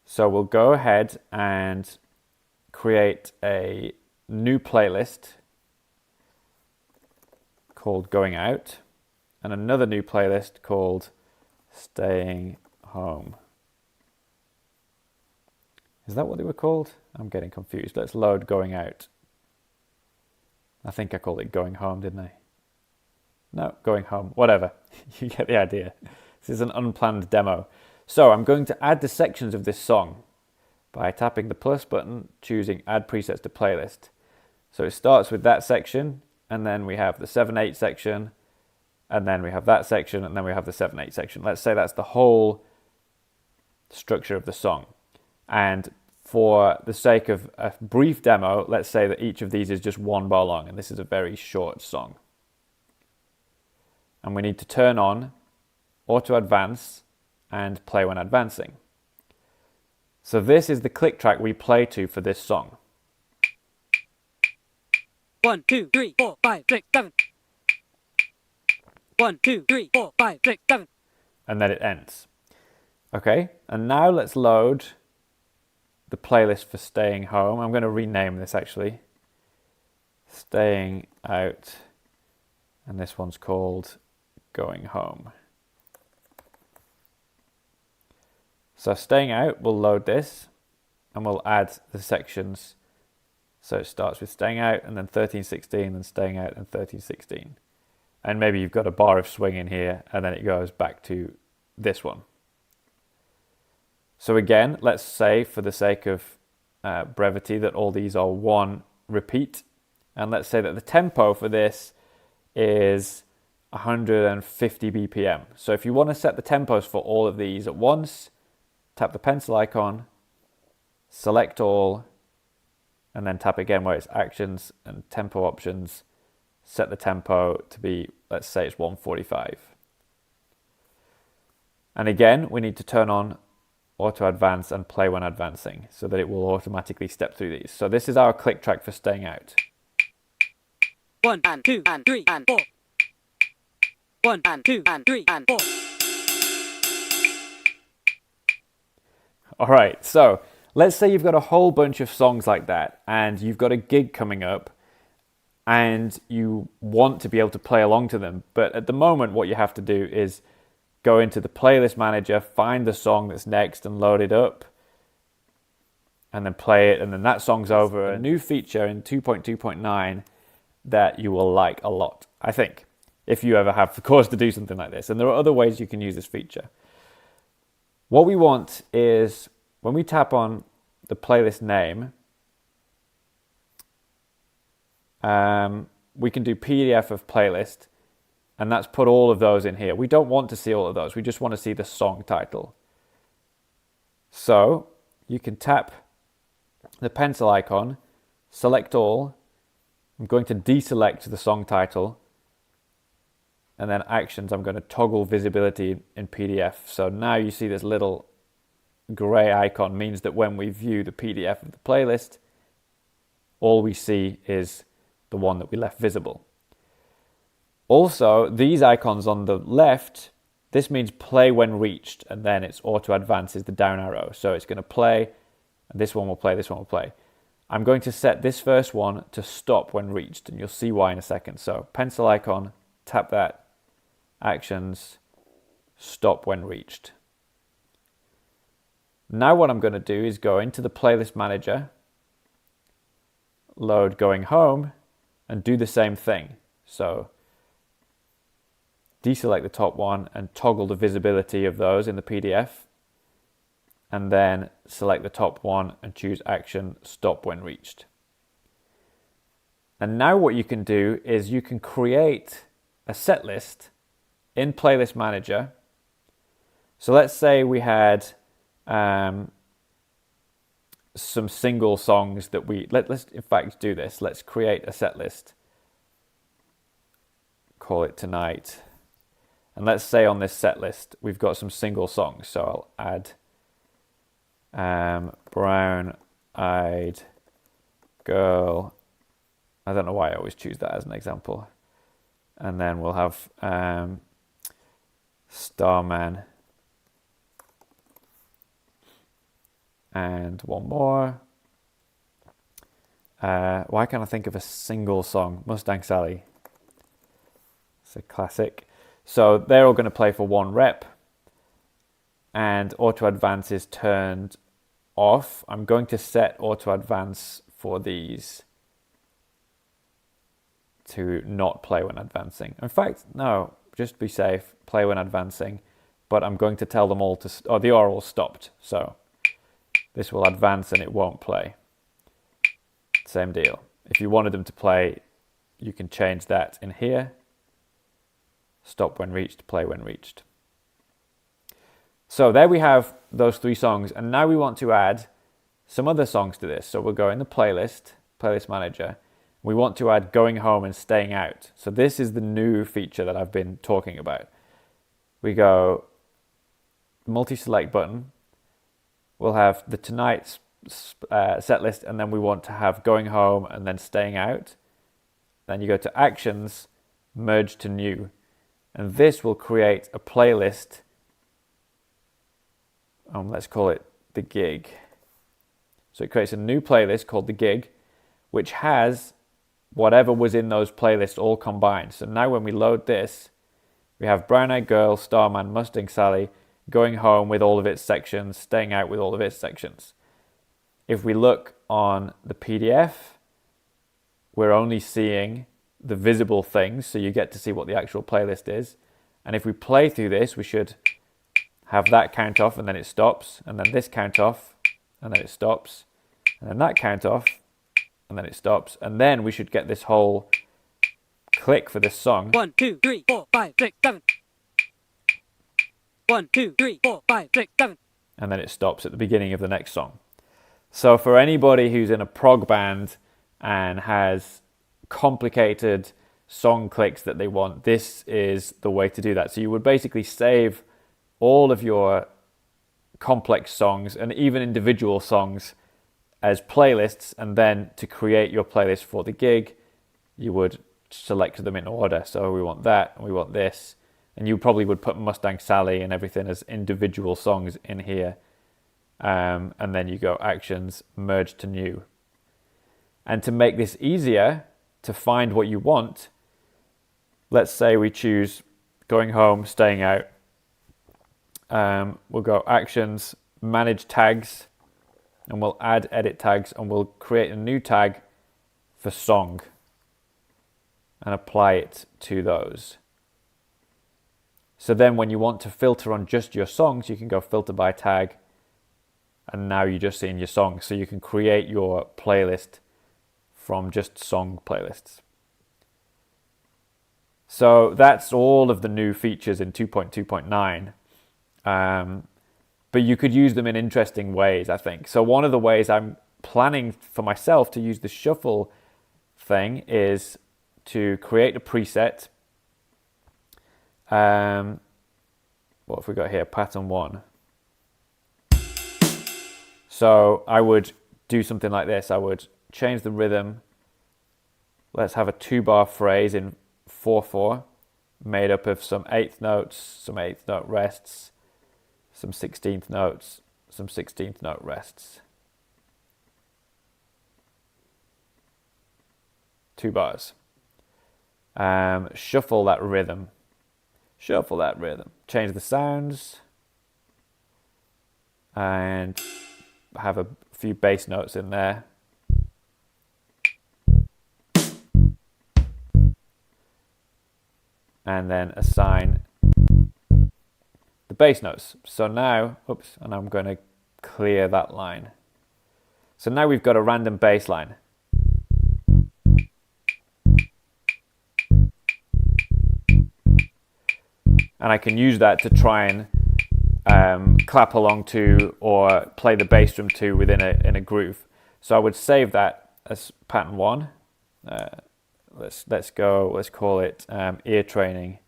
So we'll go ahead and create a new playlist called Going Out and another new playlist called Staying Home. Is that what they were called? I'm getting confused. Let's load Going Out. I think I called it Going Home, didn't I? No, Going Home. Whatever. You get the idea. This is an unplanned demo. So I'm going to add the sections of this song by tapping the plus button, choosing Add Presets to Playlist. So it starts with that section, and then we have the 7/8 section, and then we have that section, and then we have the 7/8 section. Let's say that's the whole structure of the song. And for the sake of a brief demo, let's say that each of these is just 1 bar long, and this is a very short song. And we need to turn on Auto Advance and Play When Advancing. So this is the click track we play to for this song. 1 2 3 4 5 6 7. 1 2 3 4 5 6 7. And then it ends. Okay, and now let's load the playlist for Staying Home. I'm going to rename this actually. Staying Out. And this one's called Going Home. So Staying Out, we'll load this and we'll add the sections. So it starts with Staying Out and then 13/16 and Staying Out and 13/16. And maybe you've got a bar of swing in here and then it goes back to this one. So again, let's say for the sake of brevity that all these are one repeat. And let's say that the tempo for this is 150 BPM. So if you want to set the tempos for all of these at once, tap the pencil icon, select all, and then tap again where it's actions and tempo options. Set the tempo to be, let's say it's 145. And again, we need to turn on Auto Advance and Play When Advancing so that it will automatically step through these. So this is our click track for Staying Out. 1 and 2 and 3 and 4. 1 and 2 and 3 and 4. All right, so let's say you've got a whole bunch of songs like that and you've got a gig coming up and you want to be able to play along to them. But at the moment, what you have to do is go into the playlist manager, find the song that's next and load it up and then play it. And then that song's over. A new feature in 2.2.9 that you will like a lot, I think, if you ever have the course to do something like this. And there are other ways you can use this feature. What we want is when we tap on the playlist name, we can do PDF of playlist, and that's put all of those in here. We don't want to see all of those. We just want to see the song title. So you can tap the pencil icon, select all. I'm going to deselect the song title, and then actions, I'm going to toggle visibility in PDF. So now you see this little gray icon means that when we view the PDF of the playlist, all we see is the one that we left visible. Also, these icons on the left, this means play when reached, and then it's auto advance is the down arrow. So it's going to play, and this one will play, this one will play. I'm going to set this first one to stop when reached, and you'll see why in a second. So pencil icon, tap that, actions, stop when reached. Now what I'm going to do is go into the playlist manager, load Going Home, and do the same thing. So deselect the top one and toggle the visibility of those in the PDF. and then select the top one and choose action stop when reached. And now what you can do is you can create a set list in Playlist Manager. So let's say we had some single songs that let's in fact do this. Let's create a set list. Call it Tonight. And let's say on this set list we've got some single songs. So I'll add Brown Eyed Girl. I don't know why I always choose that as an example. And then we'll have Starman. And one more. Why can't I think of a single song? Mustang Sally. It's a classic. So they're all going to play for 1 rep. And auto advance is turned off. I'm going to set auto advance for these to not play when advancing. In fact, no, just be safe, play when advancing. But I'm going to tell them all to, they are all stopped. So this will advance and it won't play. Same deal. If you wanted them to play, you can change that in here. Stop when reached, play when reached. So there we have those 3 songs. And now we want to add some other songs to this. So we'll go in the playlist manager. We want to add Going Home and Staying Out. So this is the new feature that I've been talking about. We go multi-select button. We'll have the Tonight's set list, and then we want to have Going Home and then Staying Out. Then you go to Actions, Merge to New. And this will create a playlist. Let's call it The Gig. So it creates a new playlist called The Gig, which has whatever was in those playlists all combined. So now when we load this, we have Brown Eyed Girl, Starman, Mustang Sally, Going Home with all of its sections, Staying Out with all of its sections. If we look on the PDF, we're only seeing the visible things, so you get to see what the actual playlist is. And if we play through this, we should have that count off and then it stops, and then this count off and then it stops, and then that count off and then it stops, and then we should get this whole click for this song. 1, 2, 3, 4, 5, 6, 7. 1, 2, 3, 4, 5, 6, 7. And then it stops at the beginning of the next song. So for anybody who's in a prog band and has complicated song clicks that they want, this is the way to do that. So you would basically save all of your complex songs and even individual songs as playlists, and then to create your playlist for the gig, you would select them in order. So we want that, and we want this, and you probably would put Mustang Sally and everything as individual songs in here. And then you go Actions, Merge to New. And to make this easier to find what you want, let's say we choose Going Home, Staying Out. We'll go Actions, Manage Tags, and we'll add Edit Tags, and we'll create a new tag for Song and apply it to those. So then when you want to filter on just your songs, you can go Filter by Tag, and now you're just seeing your songs. So you can create your playlist from just song playlists. So that's all of the new features in 2.2.9. But you could use them in interesting ways, I think. So one of the ways I'm planning for myself to use the shuffle thing is to create a preset. What have we got here? Pattern 1. So I would do something like this. I would change the rhythm. Let's have a 2-bar phrase in 4/4, made up of some 8th notes, some 8th note rests, some 16th notes, some 16th note rests. 2 bars. Shuffle that rhythm. Shuffle that rhythm. Change the sounds. And have a few bass notes in there. And then assign the bass notes. So now, and I'm going to clear that line. So now we've got a random bass line. And I can use that to try and clap along to or play the bass drum to within a groove. So I would save that as pattern 1. Let's call it ear training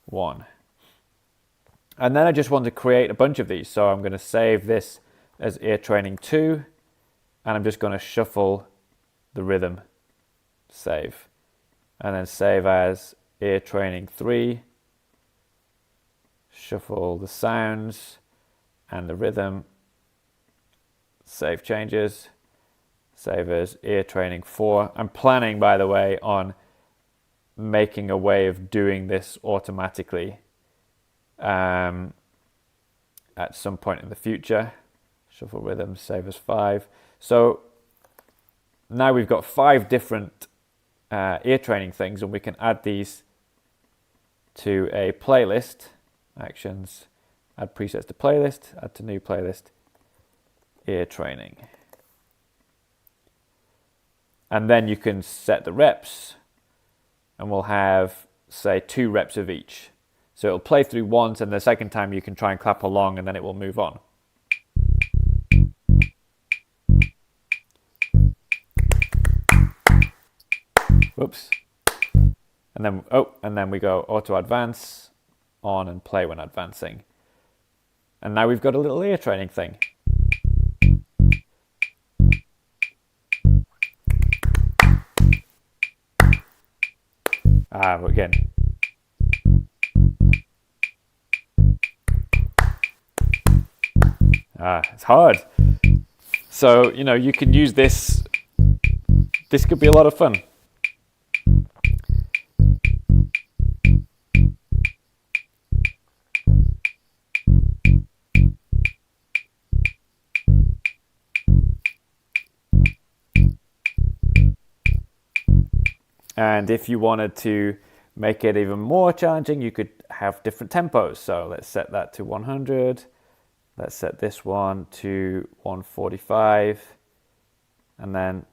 1. And then I just want to create a bunch of these. So I'm going to save this as ear training 2, and I'm just going to shuffle the rhythm, save, and then save as ear training 3, shuffle the sounds and the rhythm, save changes, save as ear training 4. I'm planning, by the way, on making a way of doing this automatically at some point in the future. Shuffle rhythm, save as 5. So now we've got 5 different ear training things, and we can add these to a playlist. Actions, add presets to playlist, add to new playlist, ear training. And then you can set the reps, and we'll have, say, 2 reps of each. So it'll play through once, and the second time you can try and clap along, and then it will move on. Whoops. And then we go auto advance, on, and play when advancing. And now we've got a little ear training thing. Again. It's hard. So, you can use this. This could be a lot of fun. And if you wanted to make it even more challenging, you could have different tempos. So let's set that to 100. Let's set this one to 145. And then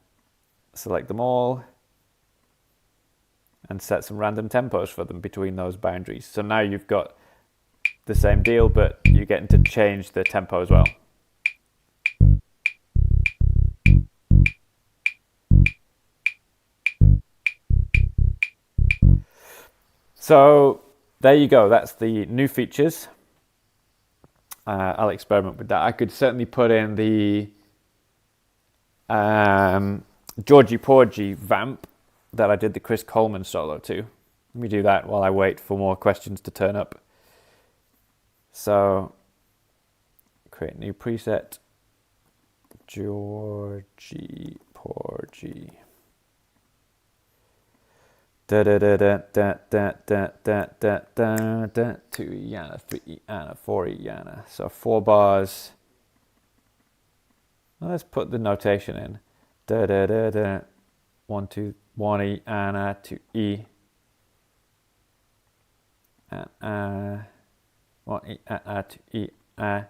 select them all and set some random tempos for them between those boundaries. So now you've got the same deal, but you're getting to change the tempo as well. So there you go. That's the new features. I'll experiment with that. I could certainly put in the Georgie Porgy vamp that I did the Chris Coleman solo to. Let me do that while I wait for more questions to turn up. So create new preset. Georgie Porgy. Da da da da da da da da da da da. 2 yana, 3 yana, 4 yana. So 4 bars. Well, let's put the notation in. Da da da da. 1 2 1 e ana, 2 e. And 1 e ana, 2 e a,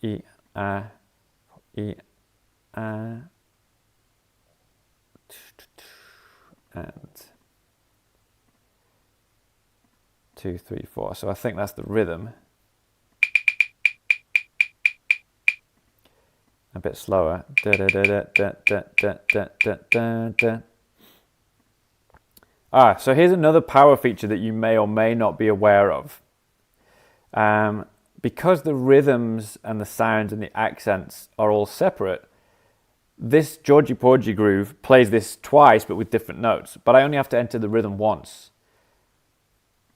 3 e a, 4 e a. And 2 3 4. So I think that's the rhythm. A bit slower. Da da da da da da da da da da da. So here's another power feature that you may or may not be aware of. Because the rhythms and the sounds and the accents are all separate, this Georgie Porgy groove plays this twice but with different notes. But I only have to enter the rhythm once.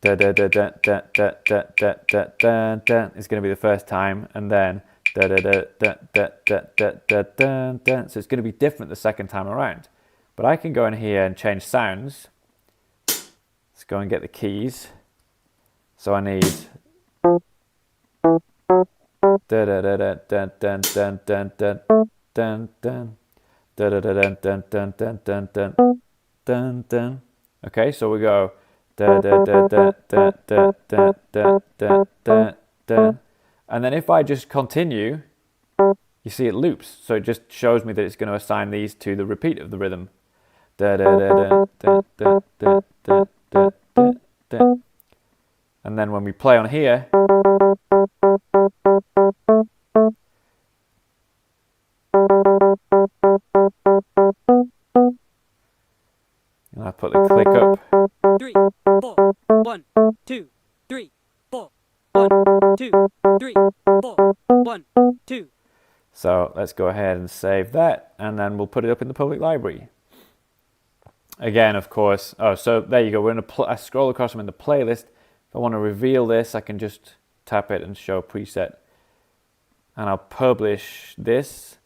Da da da da da da da da da da da is going to be the first time, and then da da da da da da da da da da. So it's going to be different the second time around. But I can go in here and change sounds. Let's go and get the keys. So I need da da da da da da da da da da da da da da da da da da da. Okay, so we go da da da da da da da da da da da. And then if I just continue, you see it loops. So it just shows me that it's going to assign these to the repeat of the rhythm. Da, da, da, da, da, da, da, da, da, da, da. And then when we play on here, and I put the click up. 3, 4, 1, 2, 3, 4, 1, 2, 3, 4, 1, 2. So let's go ahead and save that, and then we'll put it up in the public library. Again, of course, so there you go. We're in I scroll across them in the playlist. If I want to reveal this, I can just tap it and show preset. And I'll publish this.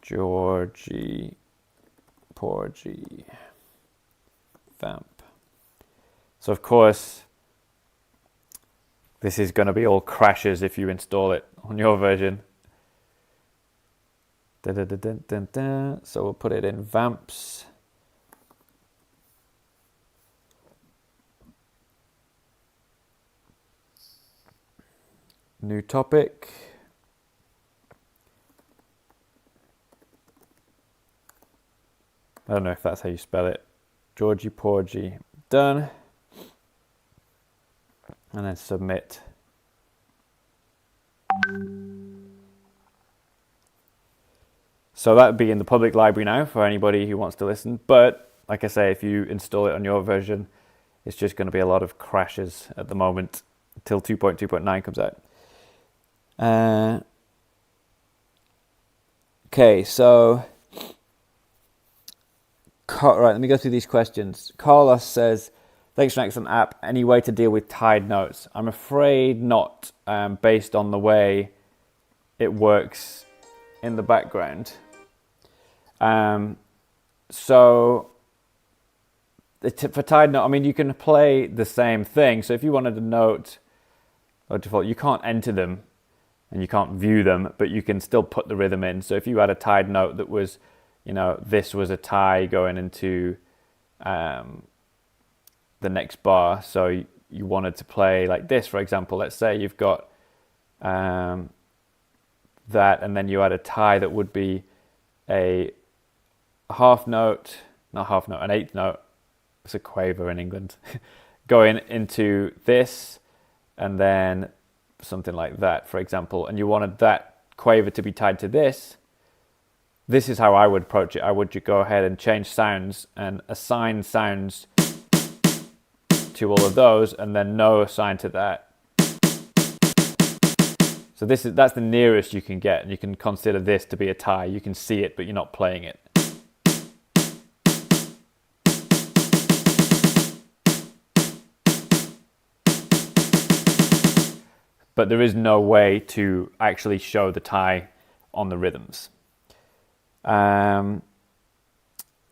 Georgie, Porgy, Vamp. So of course, this is going to be all crashes if you install it on your version. Da, da, da, da, da, da. So we'll put it in Vamps. New topic. I don't know if that's how you spell it. Georgie Porgy. Done. And then submit. So that would be in the public library now for anybody who wants to listen. But like I say, if you install it on your version, it's just going to be a lot of crashes at the moment until 2.2.9 comes out. Okay, so right, let me go through these questions. Carlos says, thanks for an excellent app. Any way to deal with tied notes? I'm afraid not, based on the way it works in the background. So for tied note, I mean, you can play the same thing. So if you wanted a note or default, you can't enter them and you can't view them, but you can still put the rhythm in. So if you had a tied note that was, you know, this was a tie going into the next bar. So you wanted to play like this, for example. Let's say you've got that, and then you had a tie that would be a half note, not half note, an eighth note. It's a quaver in England. Going into this, and then something like that, for example, and you wanted that quaver to be tied to this. This is how I would approach it. I would go ahead and change sounds and assign sounds to all of those, and then no assign to that. So that's the nearest you can get, and you can consider this to be a tie. You can see it, but you're not playing it. But there is no way to actually show the tie on the rhythms. And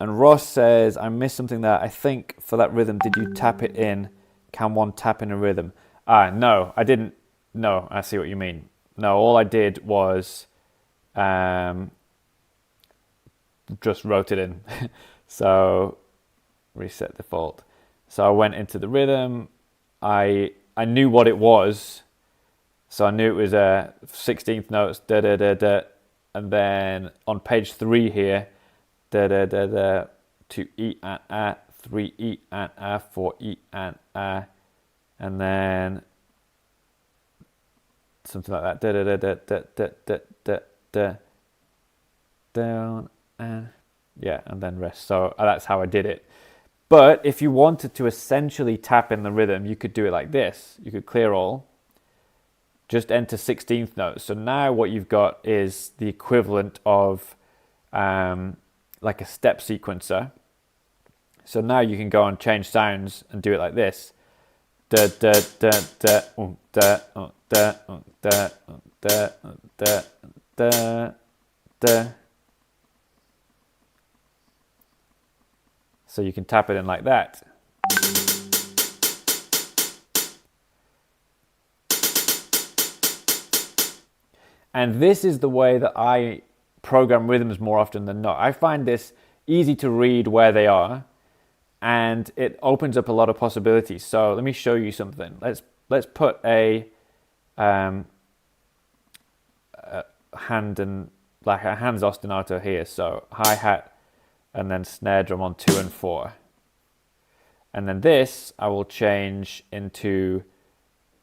Ross says, I missed something there. I think for that rhythm, did you tap it in? Can one tap in a rhythm? No, I didn't. No, I see what you mean. No, all I did was just wrote it in. So reset default. So I went into the rhythm. I knew what it was. So I knew it was a 16th notes, da da da da, and then on page 3 here, da da da da, 2 E and A, 3 E and A, 4 E and A, and then something like that, da da da da da da da da da, down and yeah, and then rest. So that's how I did it. But if you wanted to essentially tap in the rhythm, you could do it like this. You could clear all. Just enter 16th notes. So now what you've got is the equivalent of like a step sequencer. So now you can go and change sounds and do it like this. Da da da da da da da da da da da. So you can tap it in like that. And this is the way that I program rhythms more often than not. I find this easy to read where they are, and it opens up a lot of possibilities. So let me show you something. Let's put a hand and like a hands ostinato here. So hi-hat and then snare drum on 2 and 4. And then this I will change into,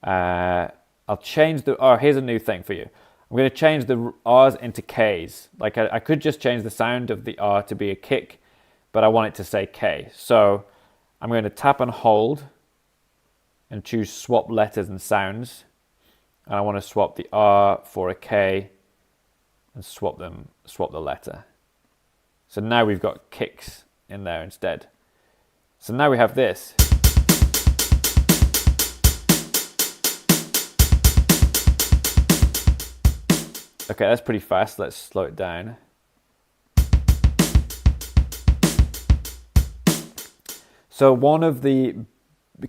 I'll change the, oh, here's a new thing for you. I'm going to change the R's into K's. Like I could just change the sound of the R to be a kick, but I want it to say K. So I'm going to tap and hold and choose swap letters and sounds. And I want to swap the R for a K and swap the letter. So now we've got kicks in there instead. So now we have this. Okay, that's pretty fast. Let's slow it down. So one of the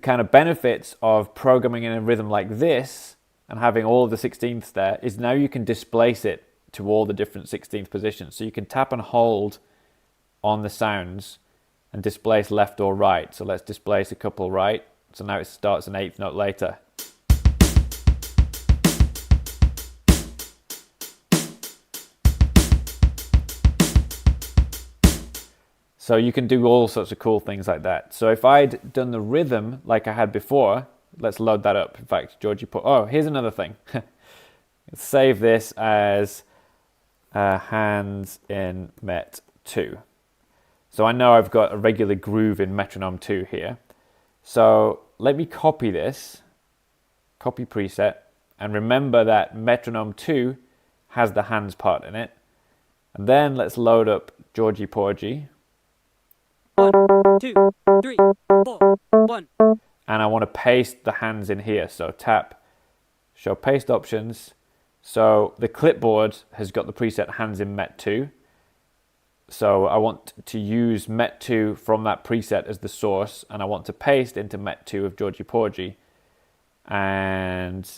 kind of benefits of programming in a rhythm like this and having all of the 16ths there is now you can displace it to all the different 16th positions. So you can tap and hold on the sounds and displace left or right. So let's displace a couple right. So now it starts an 8th note later. So you can do all sorts of cool things like that. So if I'd done the rhythm like I had before, let's load that up. In fact, Georgie put, oh, here's another thing. Let's save this as hands in Met 2. So I know I've got a regular groove in metronome 2 here. So let me copy this, copy preset, and remember that metronome 2 has the hands part in it. And then let's load up Georgie Porgy. 1, 2, 3, 4, 1. And I want to paste the hands in here. So tap, show paste options. So the clipboard has got the preset hands in Met 2. So I want to use Met 2 from that preset as the source, and I want to paste into Met 2 of Georgie Porgy. And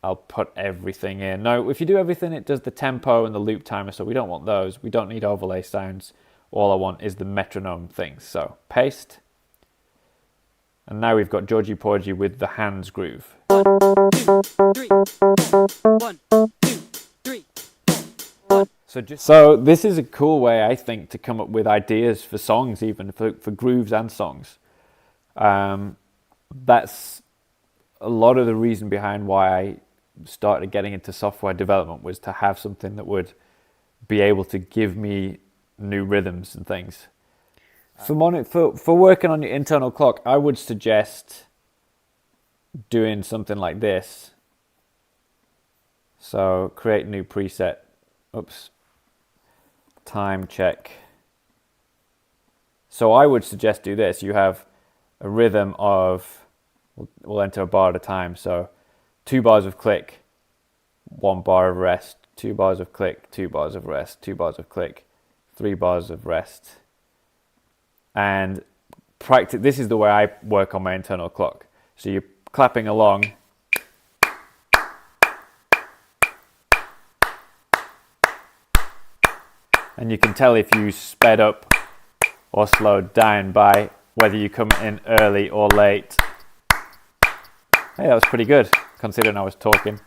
I'll put everything in. Now, if you do everything, it does the tempo and the loop timer, so we don't want those. We don't need overlay sounds. All I want is the metronome things. So paste. And now we've got Georgie Porgy with the hands groove. 1, 2, 3, 4. 1, 2, 3, 4. 1. So this is a cool way, I think, to come up with ideas for songs, even for grooves and songs. That's a lot of the reason behind why I started getting into software development, was to have something that would be able to give me new rhythms and things. For working on your internal clock, I would suggest doing something like this. So create new preset. Oops. Time check. So I would suggest do this. You have a rhythm of, we'll enter a bar at a time. So 2 bars of click, 1 bar of rest, 2 bars of click, 2 bars of rest, 2 bars of click, 3 bars of rest. And practice. This is the way I work on my internal clock. So you're clapping along. And you can tell if you sped up or slowed down by whether you come in early or late. Hey, that was pretty good, considering I was talking.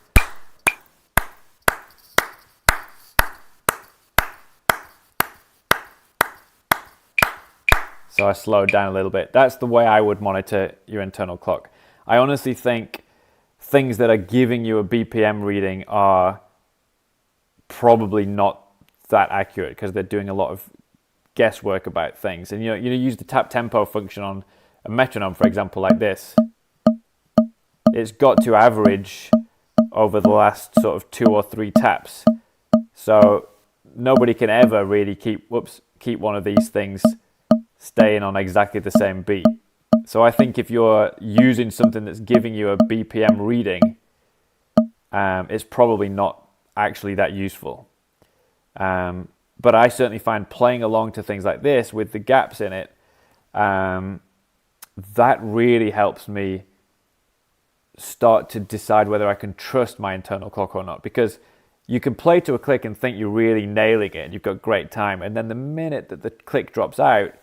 So I slowed down a little bit. That's the way I would monitor your internal clock. I honestly think things that are giving you a BPM reading are probably not that accurate, because they're doing a lot of guesswork about things. And you use the tap tempo function on a metronome, for example, like this. It's got to average over the last sort of 2 or 3 taps. So nobody can ever really keep one of these things staying on exactly the same beat. So I think if you're using something that's giving you a BPM reading, it's probably not actually that useful. But I certainly find playing along to things like this with the gaps in it, that really helps me start to decide whether I can trust my internal clock or not. Because you can play to a click and think you're really nailing it and you've got great time, and then the minute that the click drops out,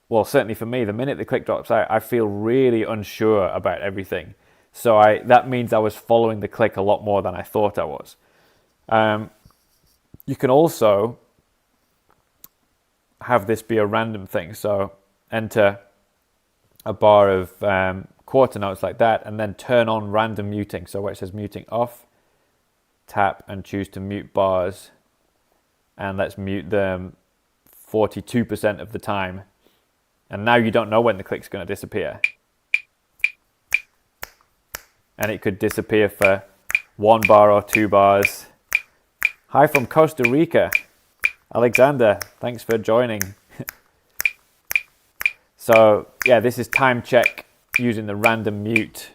well, certainly for me, the minute the click drops out, I feel really unsure about everything. So that means I was following the click a lot more than I thought I was. You can also have this be a random thing. So enter a bar of quarter notes like that, and then turn on random muting. So where it says muting off, tap and choose to mute bars, and let's mute them 42% of the time. And now you don't know when the click's going to disappear. And it could disappear for 1 bar or 2 bars. Hi from Costa Rica, Alexander, thanks for joining. So yeah, this is time check using the random mute.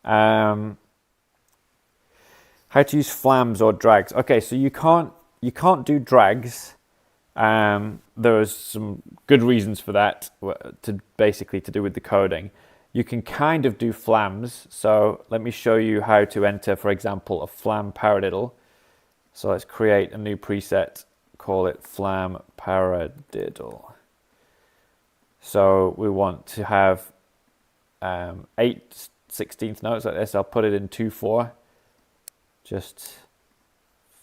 How to use flams or drags. Okay, so you can't do drags. There are some good reasons for that, to do with the coding. You can kind of do flams. So let me show you how to enter, for example, a flam paradiddle. So let's create a new preset, call it flam paradiddle. So we want to have 8/16 notes like this. I'll put it in 2/4 just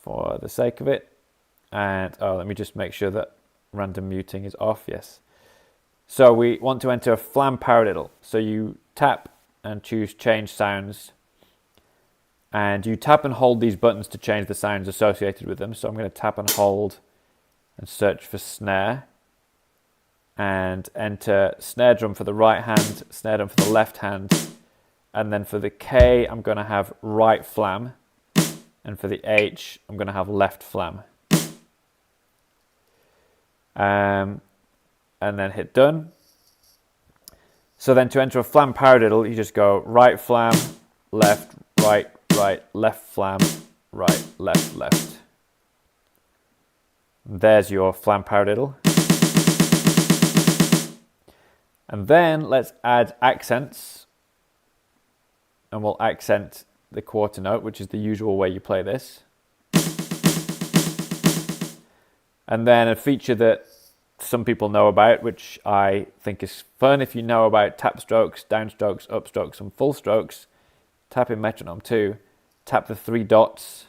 for the sake of it. And let me just make sure that random muting is off. Yes. So we want to enter a flam paradiddle. So you tap and choose change sounds. And you tap and hold these buttons to change the sounds associated with them. So I'm going to tap and hold and search for snare. And enter snare drum for the right hand, snare drum for the left hand. And then for the K, I'm going to have right flam. And for the H, I'm going to have left flam. And then hit done. So then to enter a flam paradiddle, you just go right flam, left, right, right, left flam, right, left, left. And there's your flam paradiddle. And then let's add accents. And we'll accent the quarter note, which is the usual way you play this. And then a feature that some people know about, which I think is fun if you know about tap strokes, down strokes, up strokes, and full strokes. Tap in metronome 2, tap the 3 dots,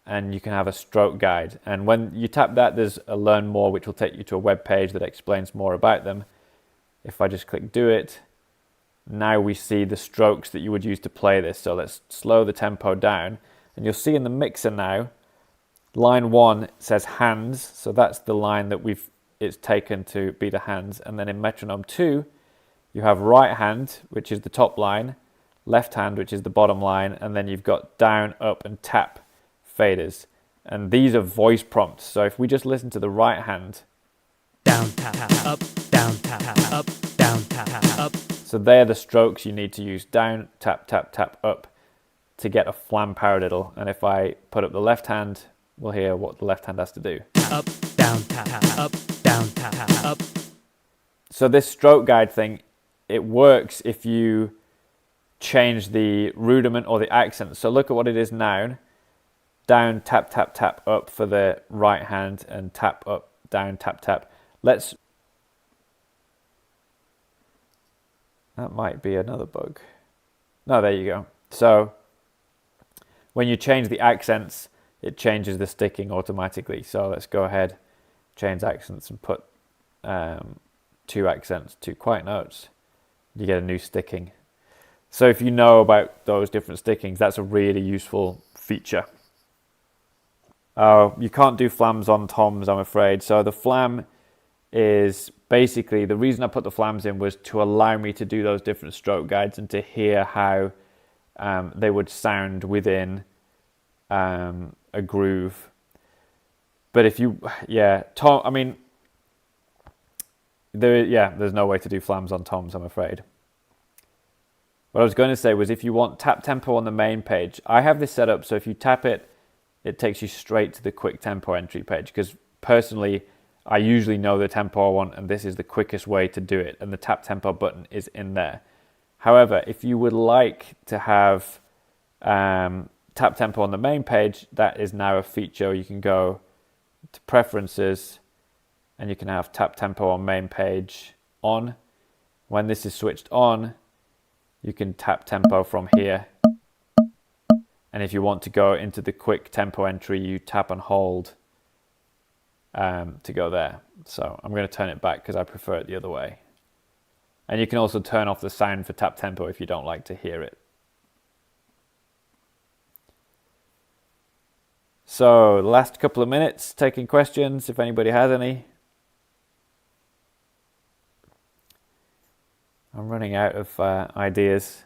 and you can have a stroke guide. And when you tap that, there's a learn more, which will take you to a web page that explains more about them. If I just click do it, now we see the strokes that you would use to play this. So let's slow the tempo down, and you'll see in the mixer now, line 1 says hands, so that's the line that it's taken to be the hands. And then in metronome 2, you have right hand, which is the top line, left hand, which is the bottom line, and then you've got down, up, and tap faders. And these are voice prompts. So if we just listen to the right hand, down, tap, up, down, tap, up, down, tap, up. So they're the strokes you need to use, down, tap, tap, tap, up, to get a flam paradiddle. And if I put up the left hand, we'll hear what the left hand has to do. Up, down, tap, up, down, tap, up. So this stroke guide thing, it works if you change the rudiment or the accent. So look at what it is now. Down, tap, tap, tap, up for the right hand, and tap, up, down, tap, tap. That might be another bug. No, there you go. So when you change the accents, it changes the sticking automatically. So let's go ahead, change accents, and put 2 accents, 2 quiet notes. You get a new sticking. So if you know about those different stickings, that's a really useful feature. You can't do flams on toms, I'm afraid. So the flam is basically, the reason I put the flams in was to allow me to do those different stroke guides and to hear how they would sound within a groove. But if you, tom, I mean, there's no way to do flams on toms, I'm afraid. What I was going to say was, if you want tap tempo on the main page, I have this set up so if you tap it, it takes you straight to the quick tempo entry page, because personally, I usually know the tempo I want, and this is the quickest way to do it, and the tap tempo button is in there. However, if you would like to have tap tempo on the main page, that is now a feature. You can go to preferences, and you can have tap tempo on main page on. When this is switched on, you can tap tempo from here. And if you want to go into the quick tempo entry, you tap and hold to go there. So I'm going to turn it back because I prefer it the other way. And you can also turn off the sound for tap tempo if you don't like to hear it. So last couple of minutes taking questions if anybody has any. I'm running out of ideas,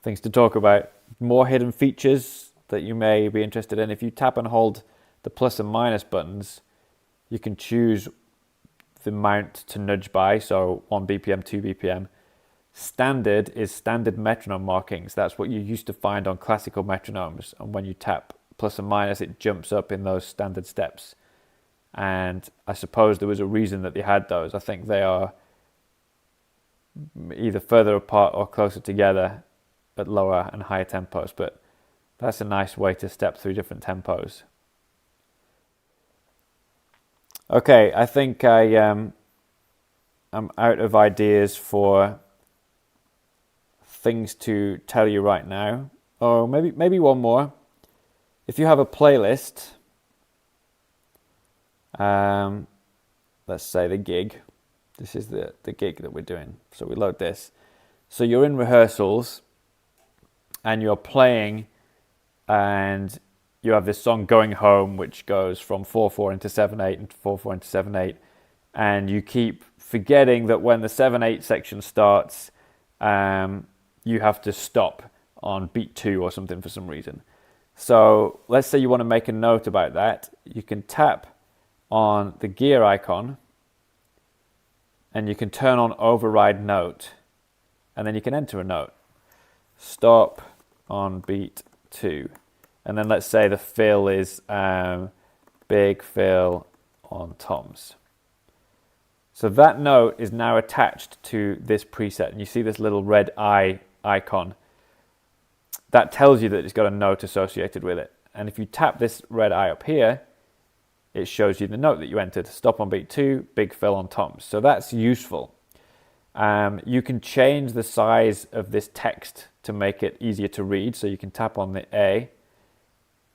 things to talk about. More hidden features that you may be interested in. If you tap and hold the plus and minus buttons, you can choose the amount to nudge by, so 1 BPM, 2 BPM. Standard is standard metronome markings. That's what you used to find on classical metronomes. And when you tap plus and minus, it jumps up in those standard steps. And I suppose there was a reason that they had those. I think they are either further apart or closer together at lower and higher tempos, but that's a nice way to step through different tempos. Okay, I think I'm out of ideas for things to tell you right now. Oh, maybe one more. If you have a playlist, let's say the gig. This is the gig that we're doing. So we load this. So you're in rehearsals and you're playing and you have this song Going Home, which goes from 4/4 into 7/8 and 4/4 into 7/8. And you keep forgetting that when the 7/8 section starts, you have to stop on beat 2 or something for some reason. So let's say you want to make a note about that. You can tap on the gear icon and you can turn on override note, and then you can enter a note. Stop on beat 2. And then let's say the fill is big fill on toms. So that note is now attached to this preset, and you see this little red eye icon. That tells you that it's got a note associated with it. And if you tap this red eye up here, it shows you the note that you entered. Stop on beat 2, big fill on toms. So that's useful. You can change the size of this text to make it easier to read. So you can tap on the A,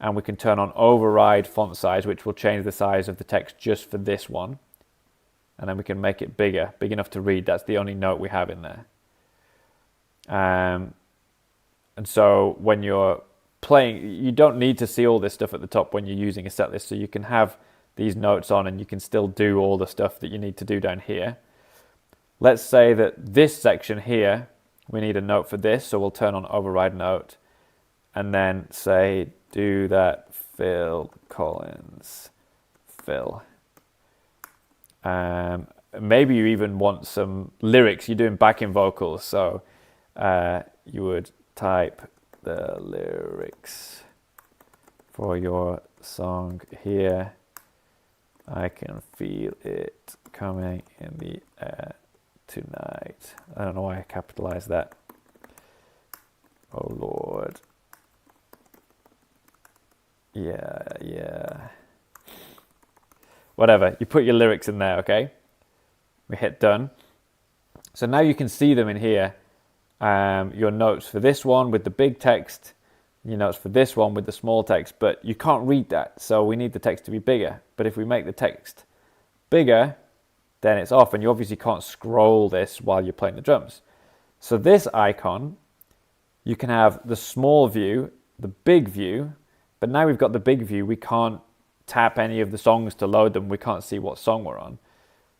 and we can turn on override font size, which will change the size of the text just for this one. And then we can make it bigger, big enough to read. That's the only note we have in there. And so when you're playing, you don't need to see all this stuff at the top when you're using a set list. So you can have these notes on and you can still do all the stuff that you need to do down here. Let's say that this section here, we need a note for this. So we'll turn on override note and then say, do that Phil Collins fill. Maybe you even want some lyrics. You're doing backing vocals. So you would type the lyrics for your song here. I can feel it coming in the air tonight. I don't know why I capitalized that. Oh Lord. Yeah. Whatever, you put your lyrics in there, okay? We hit done. So now you can see them in here. Your notes for this one with the big text, your notes for this one with the small text, but you can't read that, so we need the text to be bigger. But if we make the text bigger, then it's off, and you obviously can't scroll this while you're playing the drums. So this icon, you can have the small view, the big view, but now we've got the big view, we can't tap any of the songs to load them, we can't see what song we're on.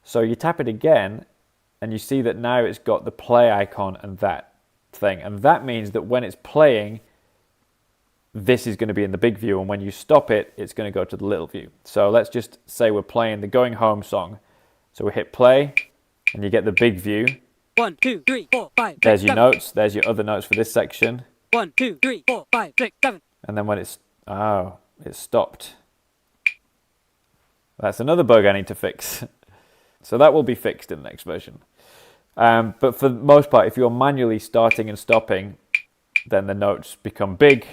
So you tap it again, and you see that now it's got the play icon and that thing. And that means that when it's playing, this is going to be in the big view. And when you stop it, it's going to go to the little view. So let's just say we're playing the Going Home song. So we hit play and you get the big view. 1, 2, 3, 4, 5. There's your notes. There's your other notes for this section. 1, 2, 3, 4, 5, 6, 7. And then when it's stopped. That's another bug I need to fix. So that will be fixed in the next version. But for the most part, if you're manually starting and stopping, then the notes become big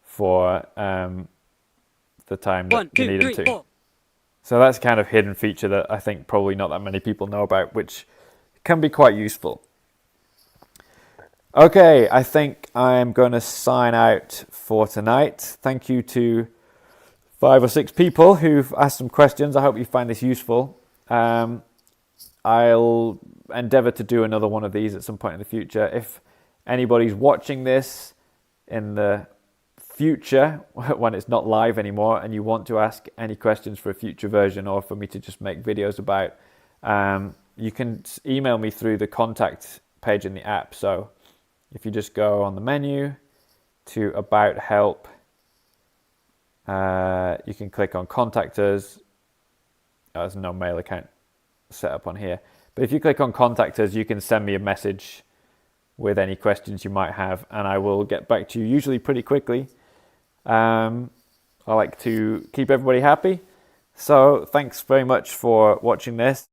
for the time that you need them to. 4. So that's kind of hidden feature that I think probably not that many people know about, which can be quite useful. Okay, I think I'm going to sign out for tonight. Thank you to 5 or 6 people who've asked some questions. I hope you find this useful. I'll endeavour to do another one of these at some point in the future. If anybody's watching this in the future, when it's not live anymore, and you want to ask any questions for a future version or for me to just make videos about, you can email me through the contact page in the app. So if you just go on the menu to About Help, you can click on Contact Us. There's no mail account set up on here. But if you click on Contact Us, you can send me a message with any questions you might have, and I will get back to you usually pretty quickly. I like to keep everybody happy. So thanks very much for watching this.